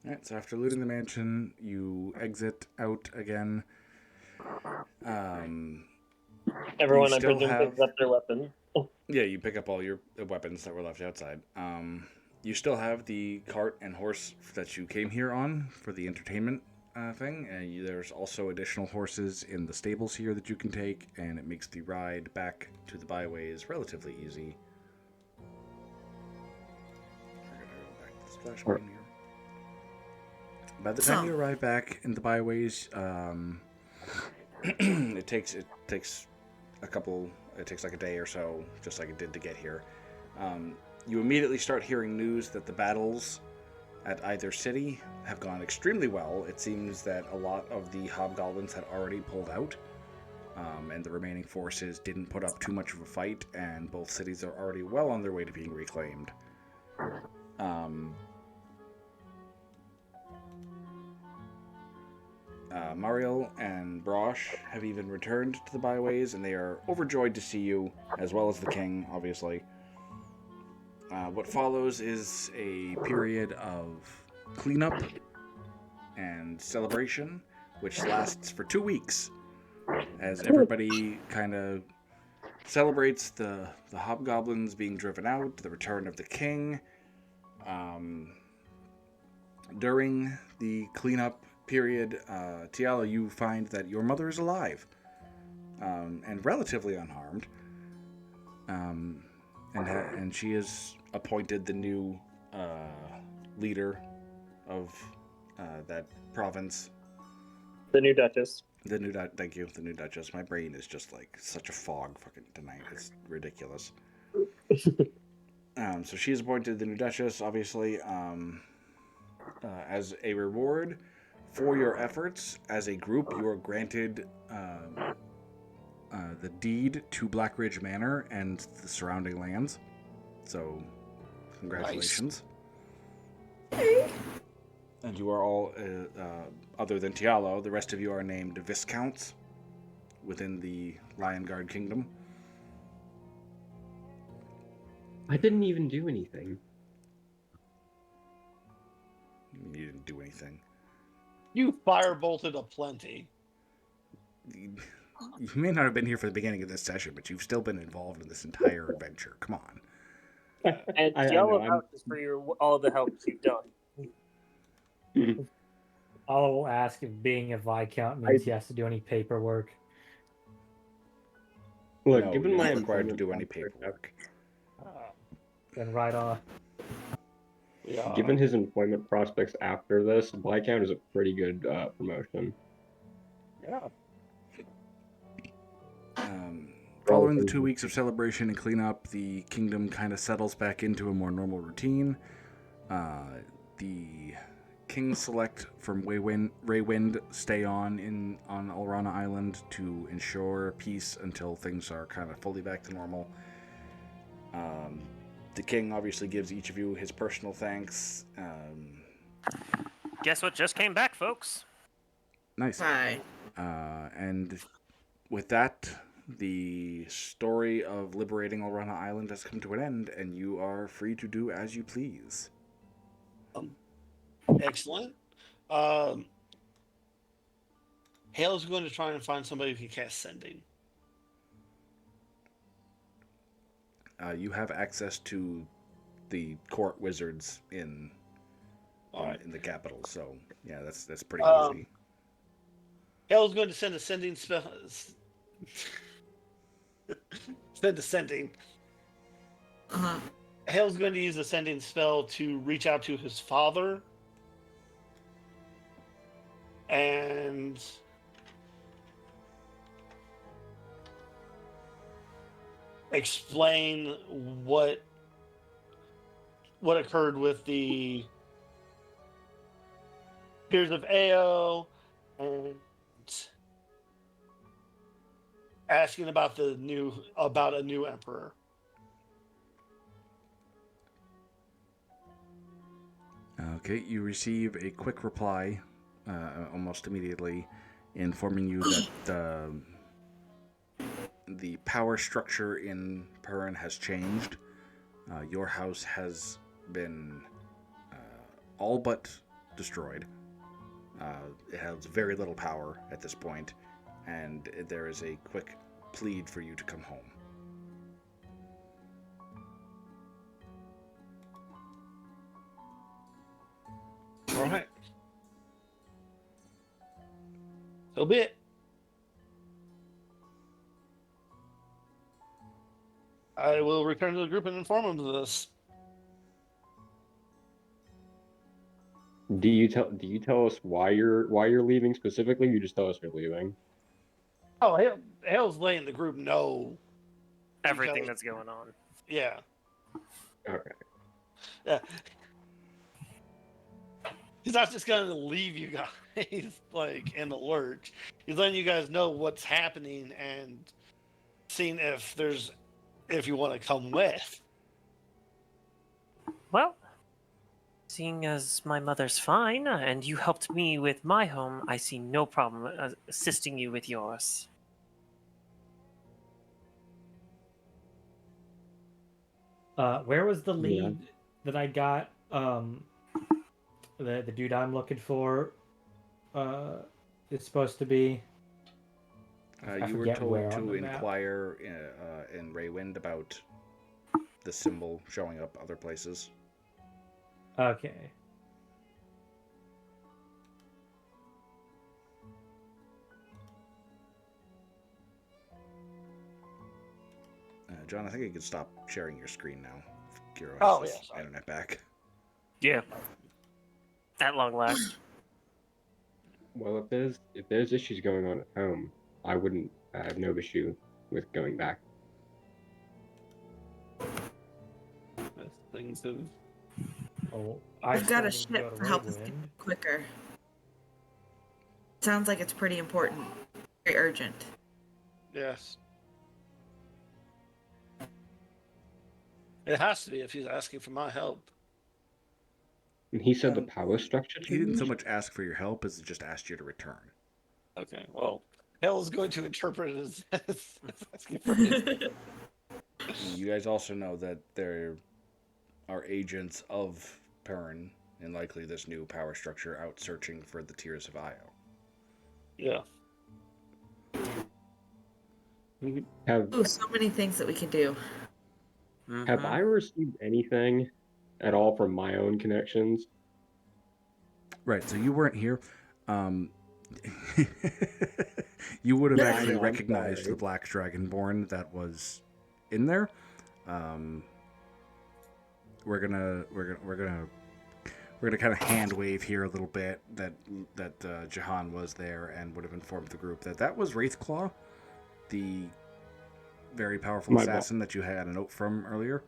Alright, so after looting the mansion, you exit out again. Everyone, You I still presume, have- picks up their weapon. Yeah, you pick up all your weapons that were left outside. You still have the cart and horse that you came here on for the entertainment thing. And there's also additional horses in the stables here that you can take, and it makes the ride back to the byways relatively easy. We're gonna go back to the splash screen here. By the time you arrive back in the byways, it takes like a day or so, just like it did to get here. You immediately start hearing news that the battles at either city have gone extremely well. It seems that a lot of the hobgoblins had already pulled out, and the remaining forces didn't put up too much of a fight, and both cities are already well on their way to being reclaimed. Mariel and Brosh have even returned to the byways, and they are overjoyed to see you, as well as the king, obviously. What follows is a period of cleanup and celebration, which lasts for 2 weeks, as everybody kind of celebrates the hobgoblins being driven out, the return of the king. During the cleanup period, Tiala, you find that your mother is alive, and relatively unharmed, and she is appointed the new leader of that province. The new Duchess. Thank you, the new Duchess. My brain is just like such a fog fucking tonight. It's ridiculous. So she's appointed the new Duchess, obviously, as a reward for your efforts as a group. You are granted the deed to Blackridge Manor and the surrounding lands. So, congratulations. Okay. And you are all, other than Tialo, the rest of you are named Viscounts within the Lion Guard Kingdom. I didn't even do anything. You didn't do anything. You firebolted aplenty. You may not have been here for the beginning of this session, but you've still been involved in this entire adventure. Come on. And I Tiala know, vouches for all the help you've done. I'll ask if being a Viscount means he has to do any paperwork. Look, No, given you're my not required to employment do any prospects paperwork. Then right on. Yeah. Given his employment prospects after this, Viscount is a pretty good promotion. Yeah. Following the 2 weeks of celebration and cleanup, the kingdom kind of settles back into a more normal routine. The Kings Select from Raywind stay on Alrana Island to ensure peace until things are kind of fully back to normal. The king obviously gives each of you his personal thanks. Guess what just came back, folks? Nice. Hi. And with that, the story of liberating Olrana Island has come to an end, and you are free to do as you please. Excellent. Hale's going to try and find somebody who can cast Sending. You have access to the court wizards in the capital, so yeah, that's pretty easy. Hale's going to send a Sending spell. Send a Sending. Uh-huh. Hale's going to use a Sending spell to reach out to his father and explain what occurred with the Tears of Ao and asking about a new emperor. Okay, you receive a quick reply almost immediately informing you that the power structure in Perrin has changed. Your house has been all but destroyed. It has very little power at this point, and there is a quick plead for you to come home. All right. So be it. I will return to the group and inform them of this. Do you tell us why you're leaving specifically? You just tell us you're leaving. Oh, Hale's letting the group know Everything because- that's going on. Yeah. Okay. Yeah. He's not just going to leave you guys like in the lurch. He's letting you guys know what's happening and seeing if you want to come with. Well, seeing as my mother's fine and you helped me with my home, I see no problem assisting you with yours. Where was the Yeah. lead that I got? The dude I'm looking for is supposed to be. I You were forget where told on to the map. inquire in Raywind about the symbol showing up other places. Okay. John, I think you can stop sharing your screen now. Kiro has Oh, his yeah, sorry. internet back. Yeah. At long last. Well, if there's issues going on at home, I have no issue with going back. Things have. Oh, I've got a still need ship go to help us Raywind. get quicker. Sounds like it's pretty important. Very urgent. Yes. It has to be if he's asking for my help. And he said the power structure He didn't so changed? much ask for your help as just asked you to return. Okay, well, Hale is going to interpret it as asking for his. You guys also know that there are agents of Perrin, and likely this new power structure, out searching for the Tears of Io. Yeah. Have Ooh, so many things that we could do. have I received anything at all from my own connections? Right, so you weren't here. You would have Yeah, actually I'm recognized sorry. the Black Dragonborn that was in there. We're gonna kind of hand wave here a little bit that Jahan was there and would have informed the group that was Wraithclaw, the very powerful My bad. assassin that you had a note from earlier.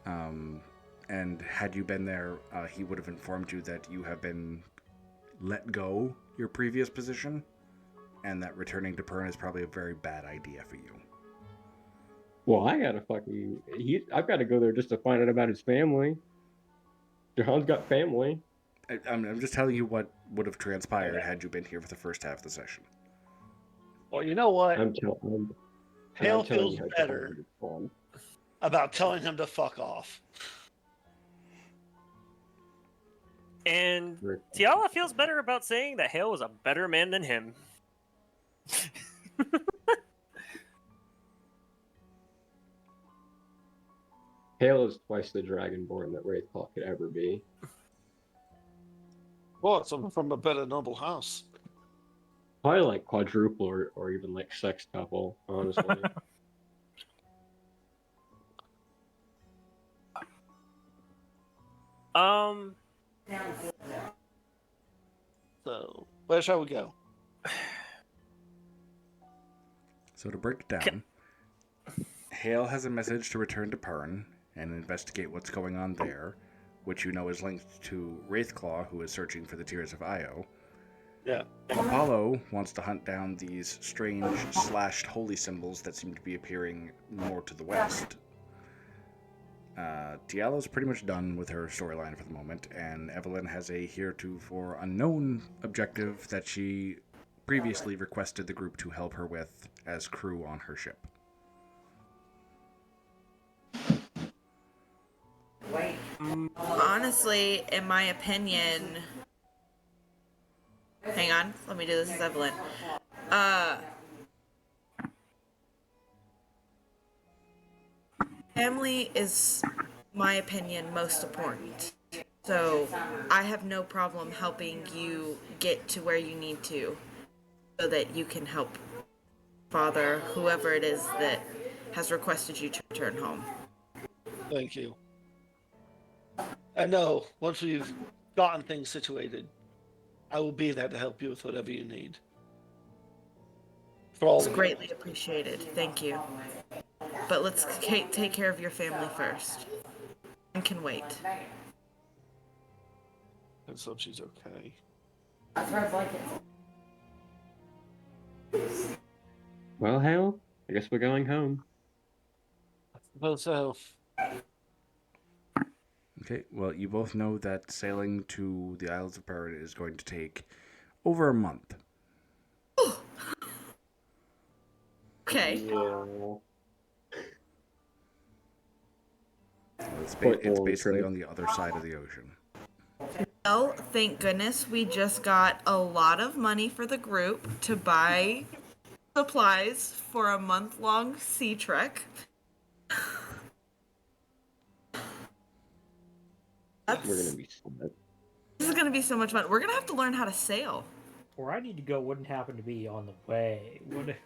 And had you been there, he would have informed you that you have been let go your previous position, and that returning to Perrin is probably a very bad idea for you. Well, I've got to go there just to find out about his family. Jahan's got family. I'm just telling you what would have transpired had you been here for the first half of the session. Well, you know what? I'm telling Hale I'm telling feels you how better John is fun. about telling him to fuck off. And Very- Tiala feels better about saying that Hale was a better man than him. Hale is twice the dragonborn that Wraithclaw could ever be. Well, it's from a better noble house. Probably like quadruple or even like sextuple, honestly. Um, So, where shall we go? So to break it down, Hale has a message to return to Pern and investigate what's going on there, which you know is linked to Wraithclaw, who is searching for the Tears of Io. Yeah. Apollo wants to hunt down these strange slashed holy symbols that seem to be appearing more to the west. Tiala's pretty much done with her storyline for the moment, and Evelyn has a heretofore unknown objective that she previously requested the group to help her with as crew on her ship. Honestly, in my opinion, hang on, let me do this as Evelyn. Family is, my opinion, most important. So I have no problem helping you get to where you need to so that you can help father, whoever it is that has requested you to return home. Thank you. I know, once we've gotten things situated, I will be there to help you with whatever you need. For all It's of you. greatly appreciated. Thank you. But let's take care of your family first. And can wait. And so she's okay. Well, Hale, I guess we're going home. I suppose so. Okay, well, you both know that sailing to the Isles of Pern is going to take over a month. Okay. Yeah. It's, Quite it's long basically trip. on the other side of the ocean. Well, thank goodness we just got a lot of money for the group to buy supplies for a month-long sea trek. We're gonna be set. This is gonna be so much fun. We're gonna have to learn how to sail. Where I need to go wouldn't happen to be on the way, would it?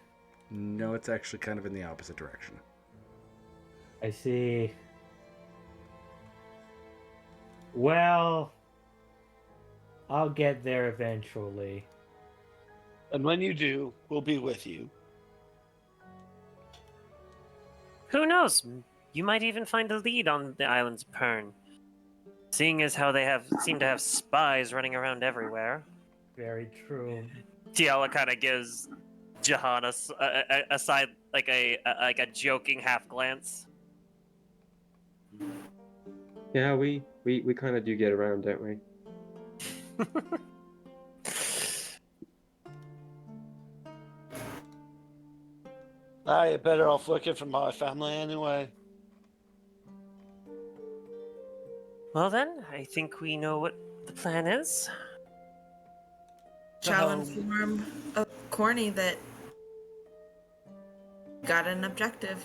No, it's actually kind of in the opposite direction. I see. Well, I'll get there eventually. And when you do, we'll be with you. who knows? You might even find a lead on the islands of Pern. Seeing as how they seem to have spies running around everywhere. Very true. Tiala kind of gives Jahan a side, like a joking half glance. Yeah, we kind of do get around, don't we? I better off working for my family anyway. Well then, I think we know what the plan is. Shall inform Corny that got an objective.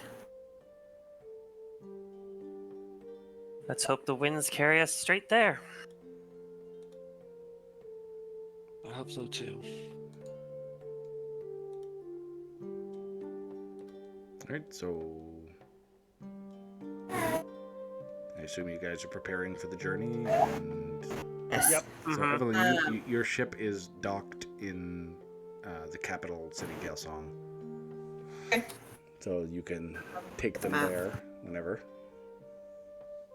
Let's hope the winds carry us straight there. I hope so too. Alright, so I assume you guys are preparing for the journey, and Yes. Yep. so Evelyn, your ship is docked in the capital city, Gelsong. Okay. So you can take them there whenever.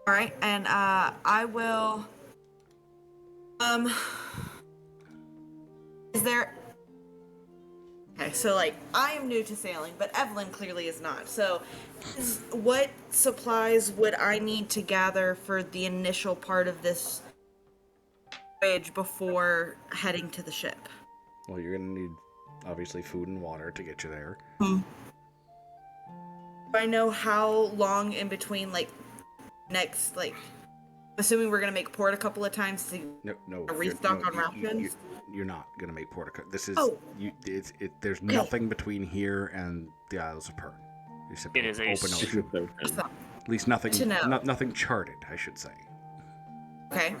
All right, and I will. Is there? Okay, so like I am new to sailing, but Evelyn clearly is not. So, what supplies would I need to gather for the initial part of this voyage before heading to the ship? Well, you're gonna need obviously food and water to get you there. Do I know how long in between, like, next, like, assuming we're gonna make port a couple of times to No, restock on rations? You're not gonna make Portico. This is there's nothing between here and the Isles of Pern. Except It is a open ocean. Awesome. At least nothing, To know. nothing charted, I should say. Okay.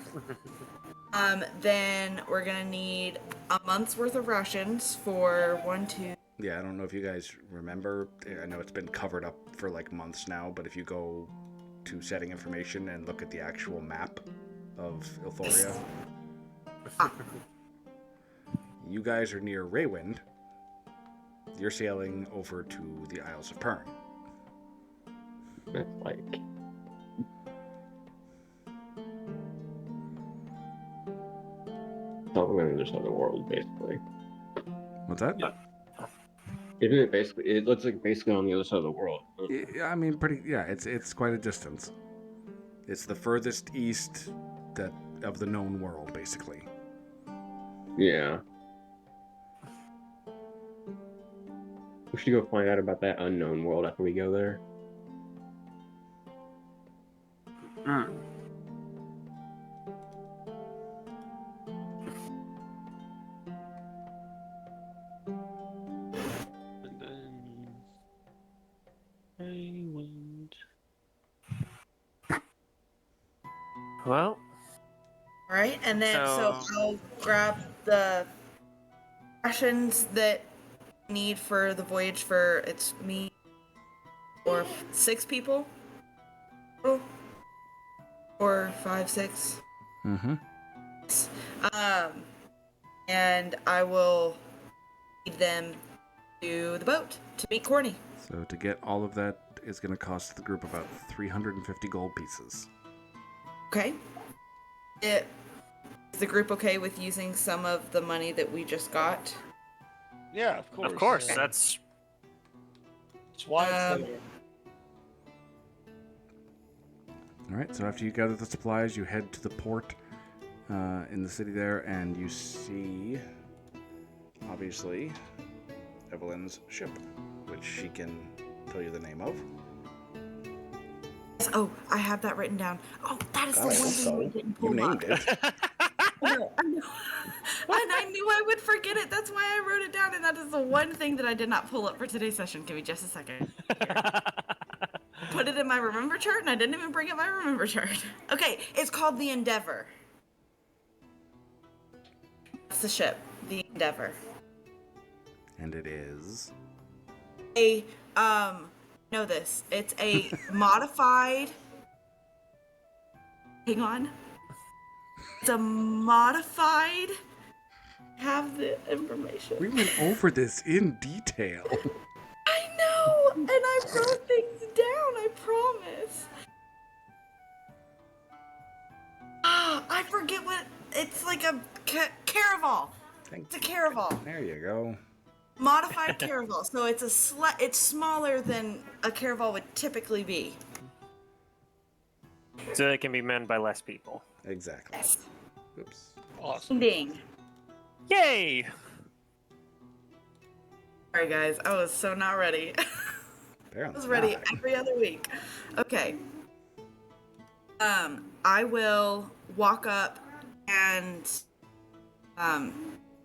Then we're gonna need a month's worth of rations for 1, 2. Yeah, I don't know if you guys remember. I know it's been covered up for like months now, but if you go to setting information and look at the actual map of Ilthoria, you guys are near Raywind. You're sailing over to the Isles of Pern. That's like something on the other side of the world, basically. What's that? Isn't it basically? It looks like basically on the other side of the world. Yeah, I mean, pretty. Yeah, it's quite a distance. It's the furthest east that of the known world, basically. Yeah. We should go find out about that unknown world after we go there. And then Raywind. Well, All right, and then so So- I'll grab the rations that I need for the voyage for it's me or 6 people. Oh, 4, 5, 6. Mm-hmm. And I will lead them to the boat to meet Corny. So to get all of that is going to cost the group about 350 gold pieces. Okay. Is the group okay with using some of the money that we just got? Yeah, of course. of course, Yeah. that's That's why it's Um, there. All right. So after you gather the supplies, you head to the port in the city there, and you see, obviously, Evelyn's ship, which she can tell you the name of. Oh, I have that written down. Oh, that is the one thing we didn't pull You up. named it. I know. And I knew I would forget it. That's why I wrote it down. And that is the one thing that I did not pull up for today's session. Give me just a second. Put it in my remember chart, and I didn't even bring up my remember chart. Okay, it's called the Endeavor. That's the ship, the Endeavor. And it is. Know this. It's a modified. Hang on. It's a modified. Have the information. We went over this in detail. I know, and I wrote things down. I promise. I forget what it's like. A caraval. It's a caraval. There you go. Modified caraval. So it's it's smaller than a caraval would typically be. so it can be manned by less people. Exactly. Yes. Oops. Awesome. Ding. Yay! Sorry guys, I was so not ready. I Apparently was ready not. every other week. Okay. I will walk up and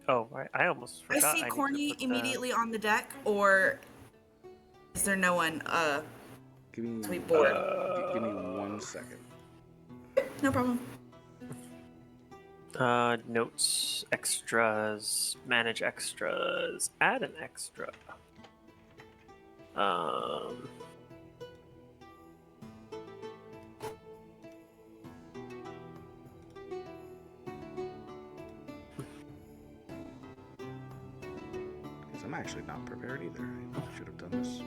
Oh, I almost I forgot. see need to Corny put that- immediately on the deck, or is there no one Give me, sweet board? give me 1 second. No problem. Notes, extras, manage extras, add an extra. Because I'm actually not prepared either. I should have done this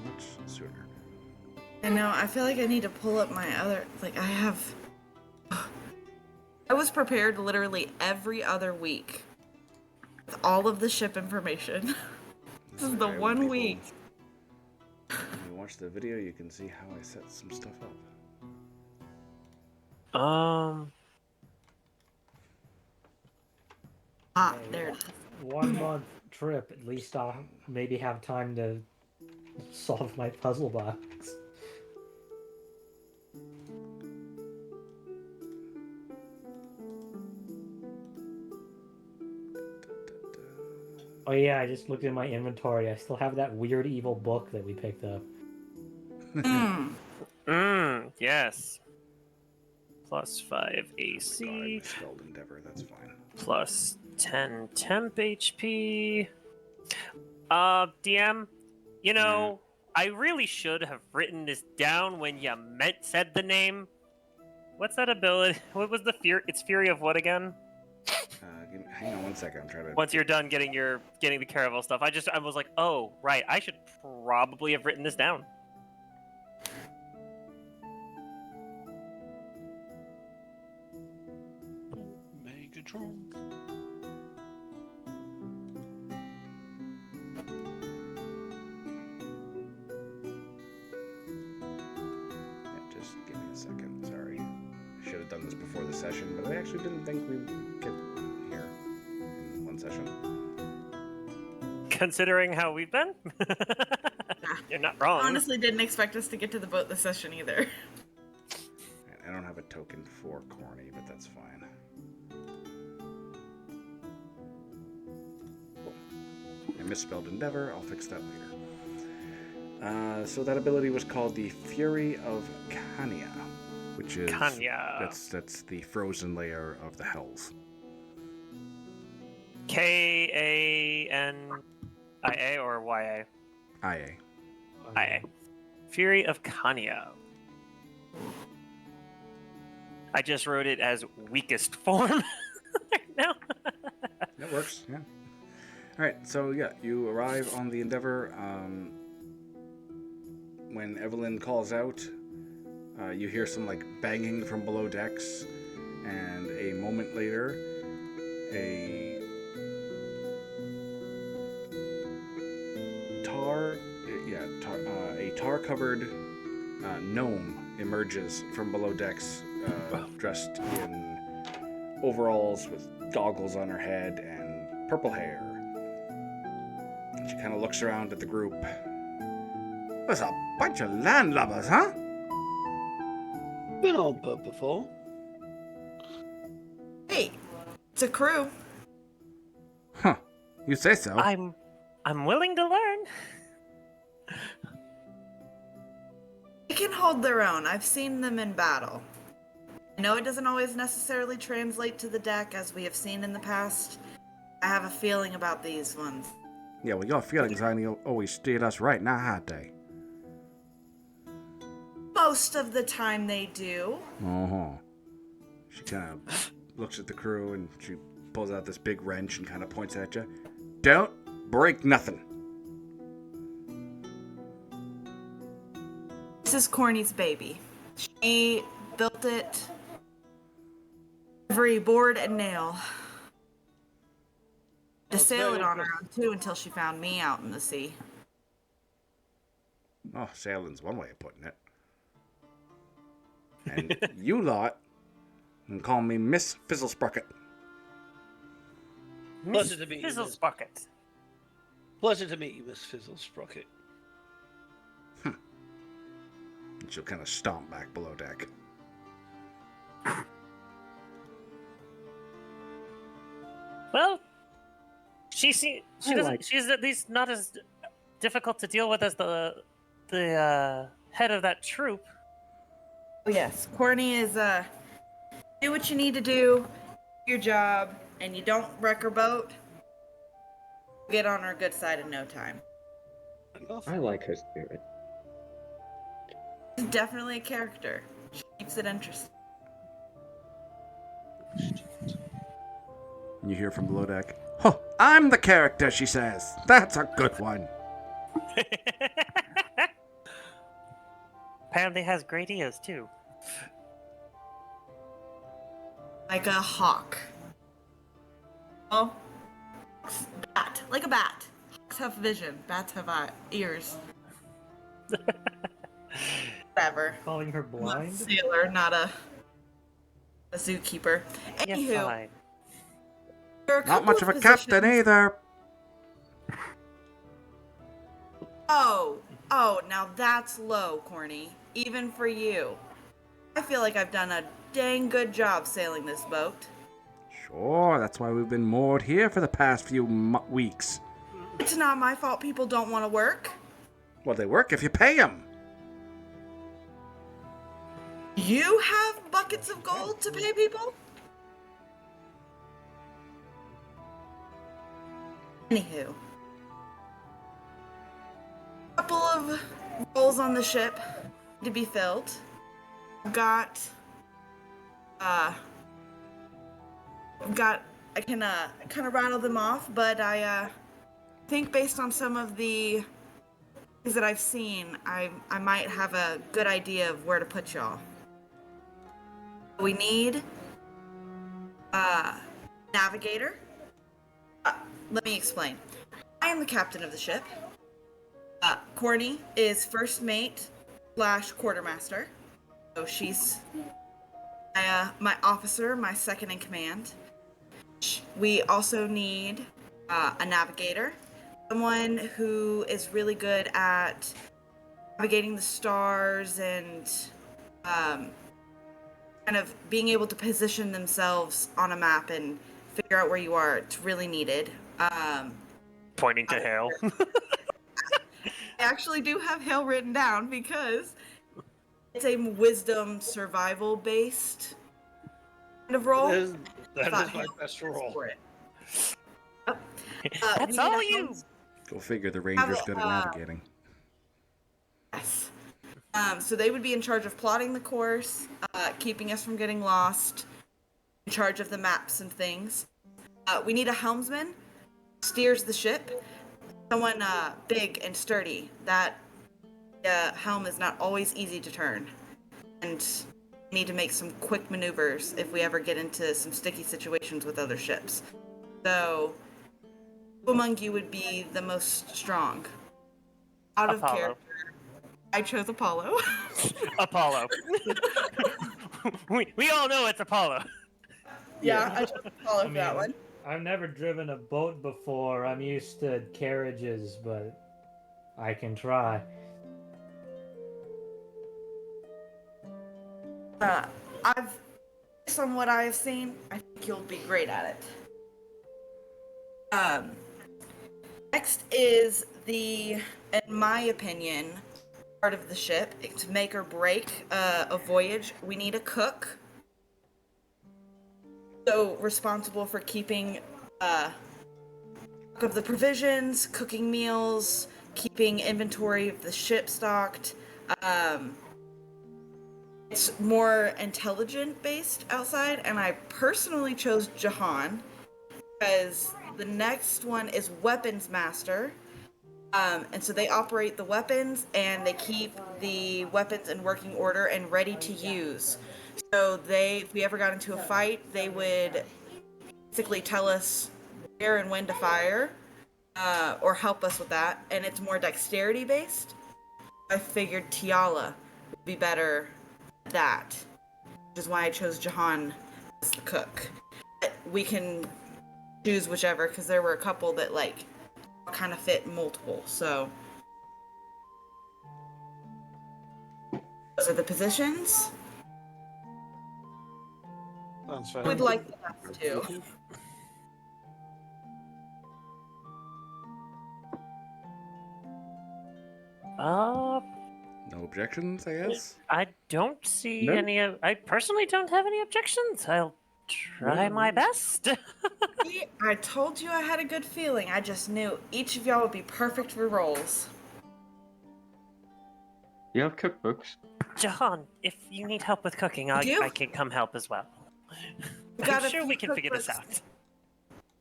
much sooner. I know, I feel like I need to pull up my other, like, I was prepared literally every other week with all of the ship information. This is the Okay, when one people- week. When you watch the video, you can see how I set some stuff up. Ah, Hey, there it is. 1 month trip. At least I'll maybe have time to solve my puzzle box. Oh yeah, I just looked in my inventory. I still have that weird evil book that we picked up. Yes. Plus 5 Oh, I AC, misspelled Endeavor. That's fine. plus 10 temp HP. DM, you know, I really should have written this down when you said the name. What's that ability? What was the fear? It's Fury of what again? Hang on 1 second. I'm trying to. Once you're done getting the Caravel stuff, I was like, oh right, I should probably have written this down. Megatron. Yeah, just give me a second. Sorry. I should have done this before the session, but I actually didn't think we'd get here in one session. Considering how we've been, you're not wrong. Honestly, didn't expect us to get to the boat this session either. I don't have a token for Corny, but that's fine. Cool. I misspelled Endeavor. I'll fix that later. So that ability was called the Fury of Kanya, which is Kanya. That's the frozen layer of the Hells. K-A-N-I-A or Y-A? IA. IA. Fury of Kanya. I just wrote it as weakest form right now. That works. Yeah. All right. So yeah, you arrive on the Endeavor. When Evelyn calls out, you hear some like banging from below decks, and a moment later, a tar-covered gnome emerges from below decks, dressed in overalls with goggles on her head and purple hair. And she kind of looks around at the group. There's a bunch of landlubbers, huh? Been on boat before. Hey, it's a crew. Huh. You say so. I'm willing to learn. They can hold their own. I've seen them in battle. I know it doesn't always necessarily translate to the deck, as we have seen in the past. I have a feeling about these ones. Yeah, well, your feelings only always steered us right now, aren't they? Most of the time they do. Uh-huh. She kind of looks at the crew and she pulls out this big wrench and kind of points at you. Don't break nothing. This is Corny's baby. She built it every board and nail. To sail it on her own too until she found me out in the sea. Oh, sailing's one way of putting it. And you lot can call me Miss Fizzlesprocket. Pleasure to meet you, Fizzle Miss. Sprocket. Pleasure to meet you, Miss Fizzle Sprocket. And she'll kind of stomp back below deck. Well, she's at least not as difficult to deal with as the head of that troop. Oh yes, Corny is do what you need to do, your job, and you don't wreck her boat. Get on her good side in no time. I like her spirit. She's definitely a character. She keeps it interesting. And you hear from below deck, "Huh, I'm the character," she says. That's a good one. Apparently has great ears too. Like a hawk. Oh, bat, like a bat. Hawks have vision. Bats have ears. Whatever. Calling her I'm a blind? sailor, not a zookeeper. You're Anywho, fine. There are a Not couple much of a positions- captain either. Oh, now that's low, Corny. Even for you. I feel like I've done a dang good job sailing this boat. Sure, that's why we've been moored here for the past few weeks. It's not my fault people don't want to work. Well, they work if you pay them. You have buckets of gold to pay people? Anywho. Couple of roles on the ship to be filled. I've got I can kind of rattle them off, but I think based on some of the things that I've seen, I might have a good idea of where to put y'all. We need navigator. Let me explain. I am the captain of the ship. Corny is first mate / quartermaster. So she's my officer, my second in command. We also need a navigator, someone who is really good at navigating the stars and kind of being able to position themselves on a map and figure out where you are. It's really needed. Pointing to Hale. I actually do have Hale written down because it's a wisdom survival based kind of role. That is my Hale best was role. for it. That's we need all a you. helms- Go figure, the ranger's good at navigating. Yes. So they would be in charge of plotting the course, keeping us from getting lost, in charge of the maps and things. We need a helmsman, steers the ship, someone big and sturdy. That helm is not always easy to turn, and we need to make some quick maneuvers if we ever get into some sticky situations with other ships. So, who among you would be the most strong? Out of Apollo. character, I chose Apollo. Apollo. we all know it's Apollo. Yeah, I chose Apollo I for that mean, one. I've never driven a boat before. I'm used to carriages, but I can try. Based on what I have seen, I think you'll be great at it. Next is in my opinion, part of the ship. To make or break a voyage, we need a cook. So responsible for keeping of the provisions, cooking meals, keeping inventory of the ship stocked. It's more intelligent based outside, and I personally chose Jahan because the next one is weapons master. And so they operate the weapons and they keep the weapons in working order and ready to use. So if we ever got into a fight, they would basically tell us where and when to fire, or help us with that. And it's more dexterity based. I figured Tiala would be better at that, which is why I chose Jahan as the cook. But we can choose whichever, because there were a couple that kind of fit multiple. So those are the positions. Sounds fair. We'd like the last two. No objections, I guess? I don't see No. any. I personally don't have any objections. I'll try my best. See, I told you I had a good feeling. I just knew each of y'all would be perfect for roles. You have cookbooks. Jahan, if you need help with cooking, I can come help as well. got I'm a sure few we can figure this cookbooks.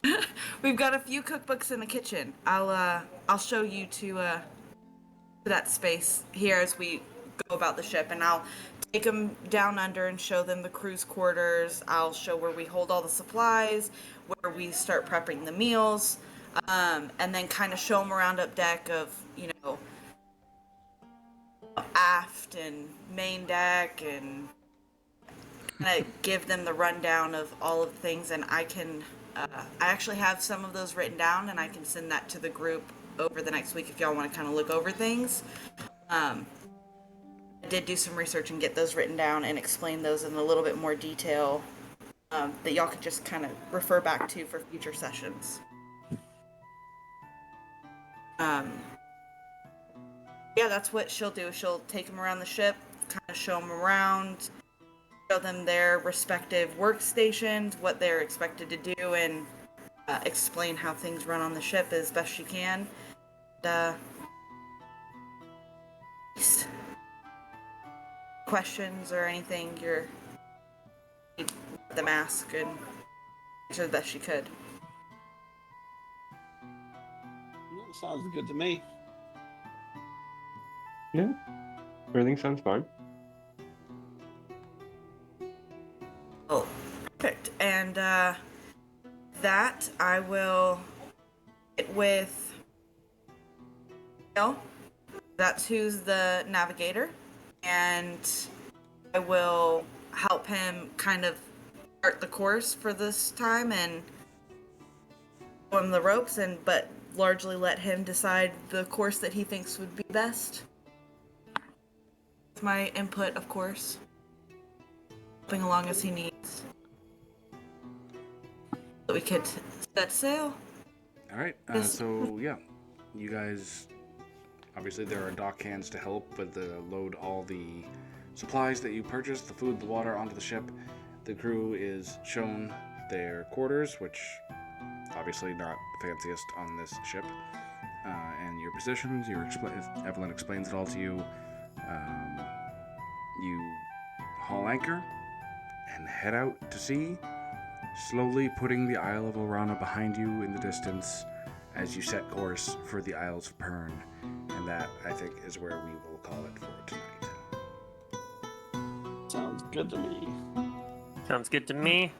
out. We've got a few cookbooks in the kitchen. I'll show you to that space here as we go about the ship, and I'll take them down under and show them the crew's quarters. I'll show where we hold all the supplies, where we start prepping the meals, and then kind of show them around up deck of, aft and main deck, and kind of give them the rundown of all of the things. And I can I actually have some of those written down, and I can send that to the group over the next week if y'all want to kind of look over things. I did do some research and get those written down and explain those in a little bit more detail that y'all could just kind of refer back to for future sessions. Yeah, that's what she'll do. She'll take them around the ship, kind of show them around, show them their respective workstations, what they're expected to do, and explain how things run on the ship as best she can. Questions or anything, you're the mask and answer the best she could. Well, sounds good to me. Yeah, everything sounds fine. Oh, perfect. And that I will get with Bill. That's who's the navigator, and I will help him kind of chart the course for this time and show him the ropes, but largely let him decide the course that he thinks would be best. With my input, of course, helping along as he needs, so we could set sail. All right. So yeah, you guys. Obviously, there are dock hands to help with load all the supplies that you purchased, the food, the water, onto the ship. The crew is shown their quarters, which obviously not the fanciest on this ship, and your positions. Evelyn explains it all to you. You haul anchor and head out to sea, slowly putting the Isle of Orana behind you in the distance as you set course for the Isles of Pern. And that, I think, is where we will call it for tonight. Sounds good to me. Sounds good to me.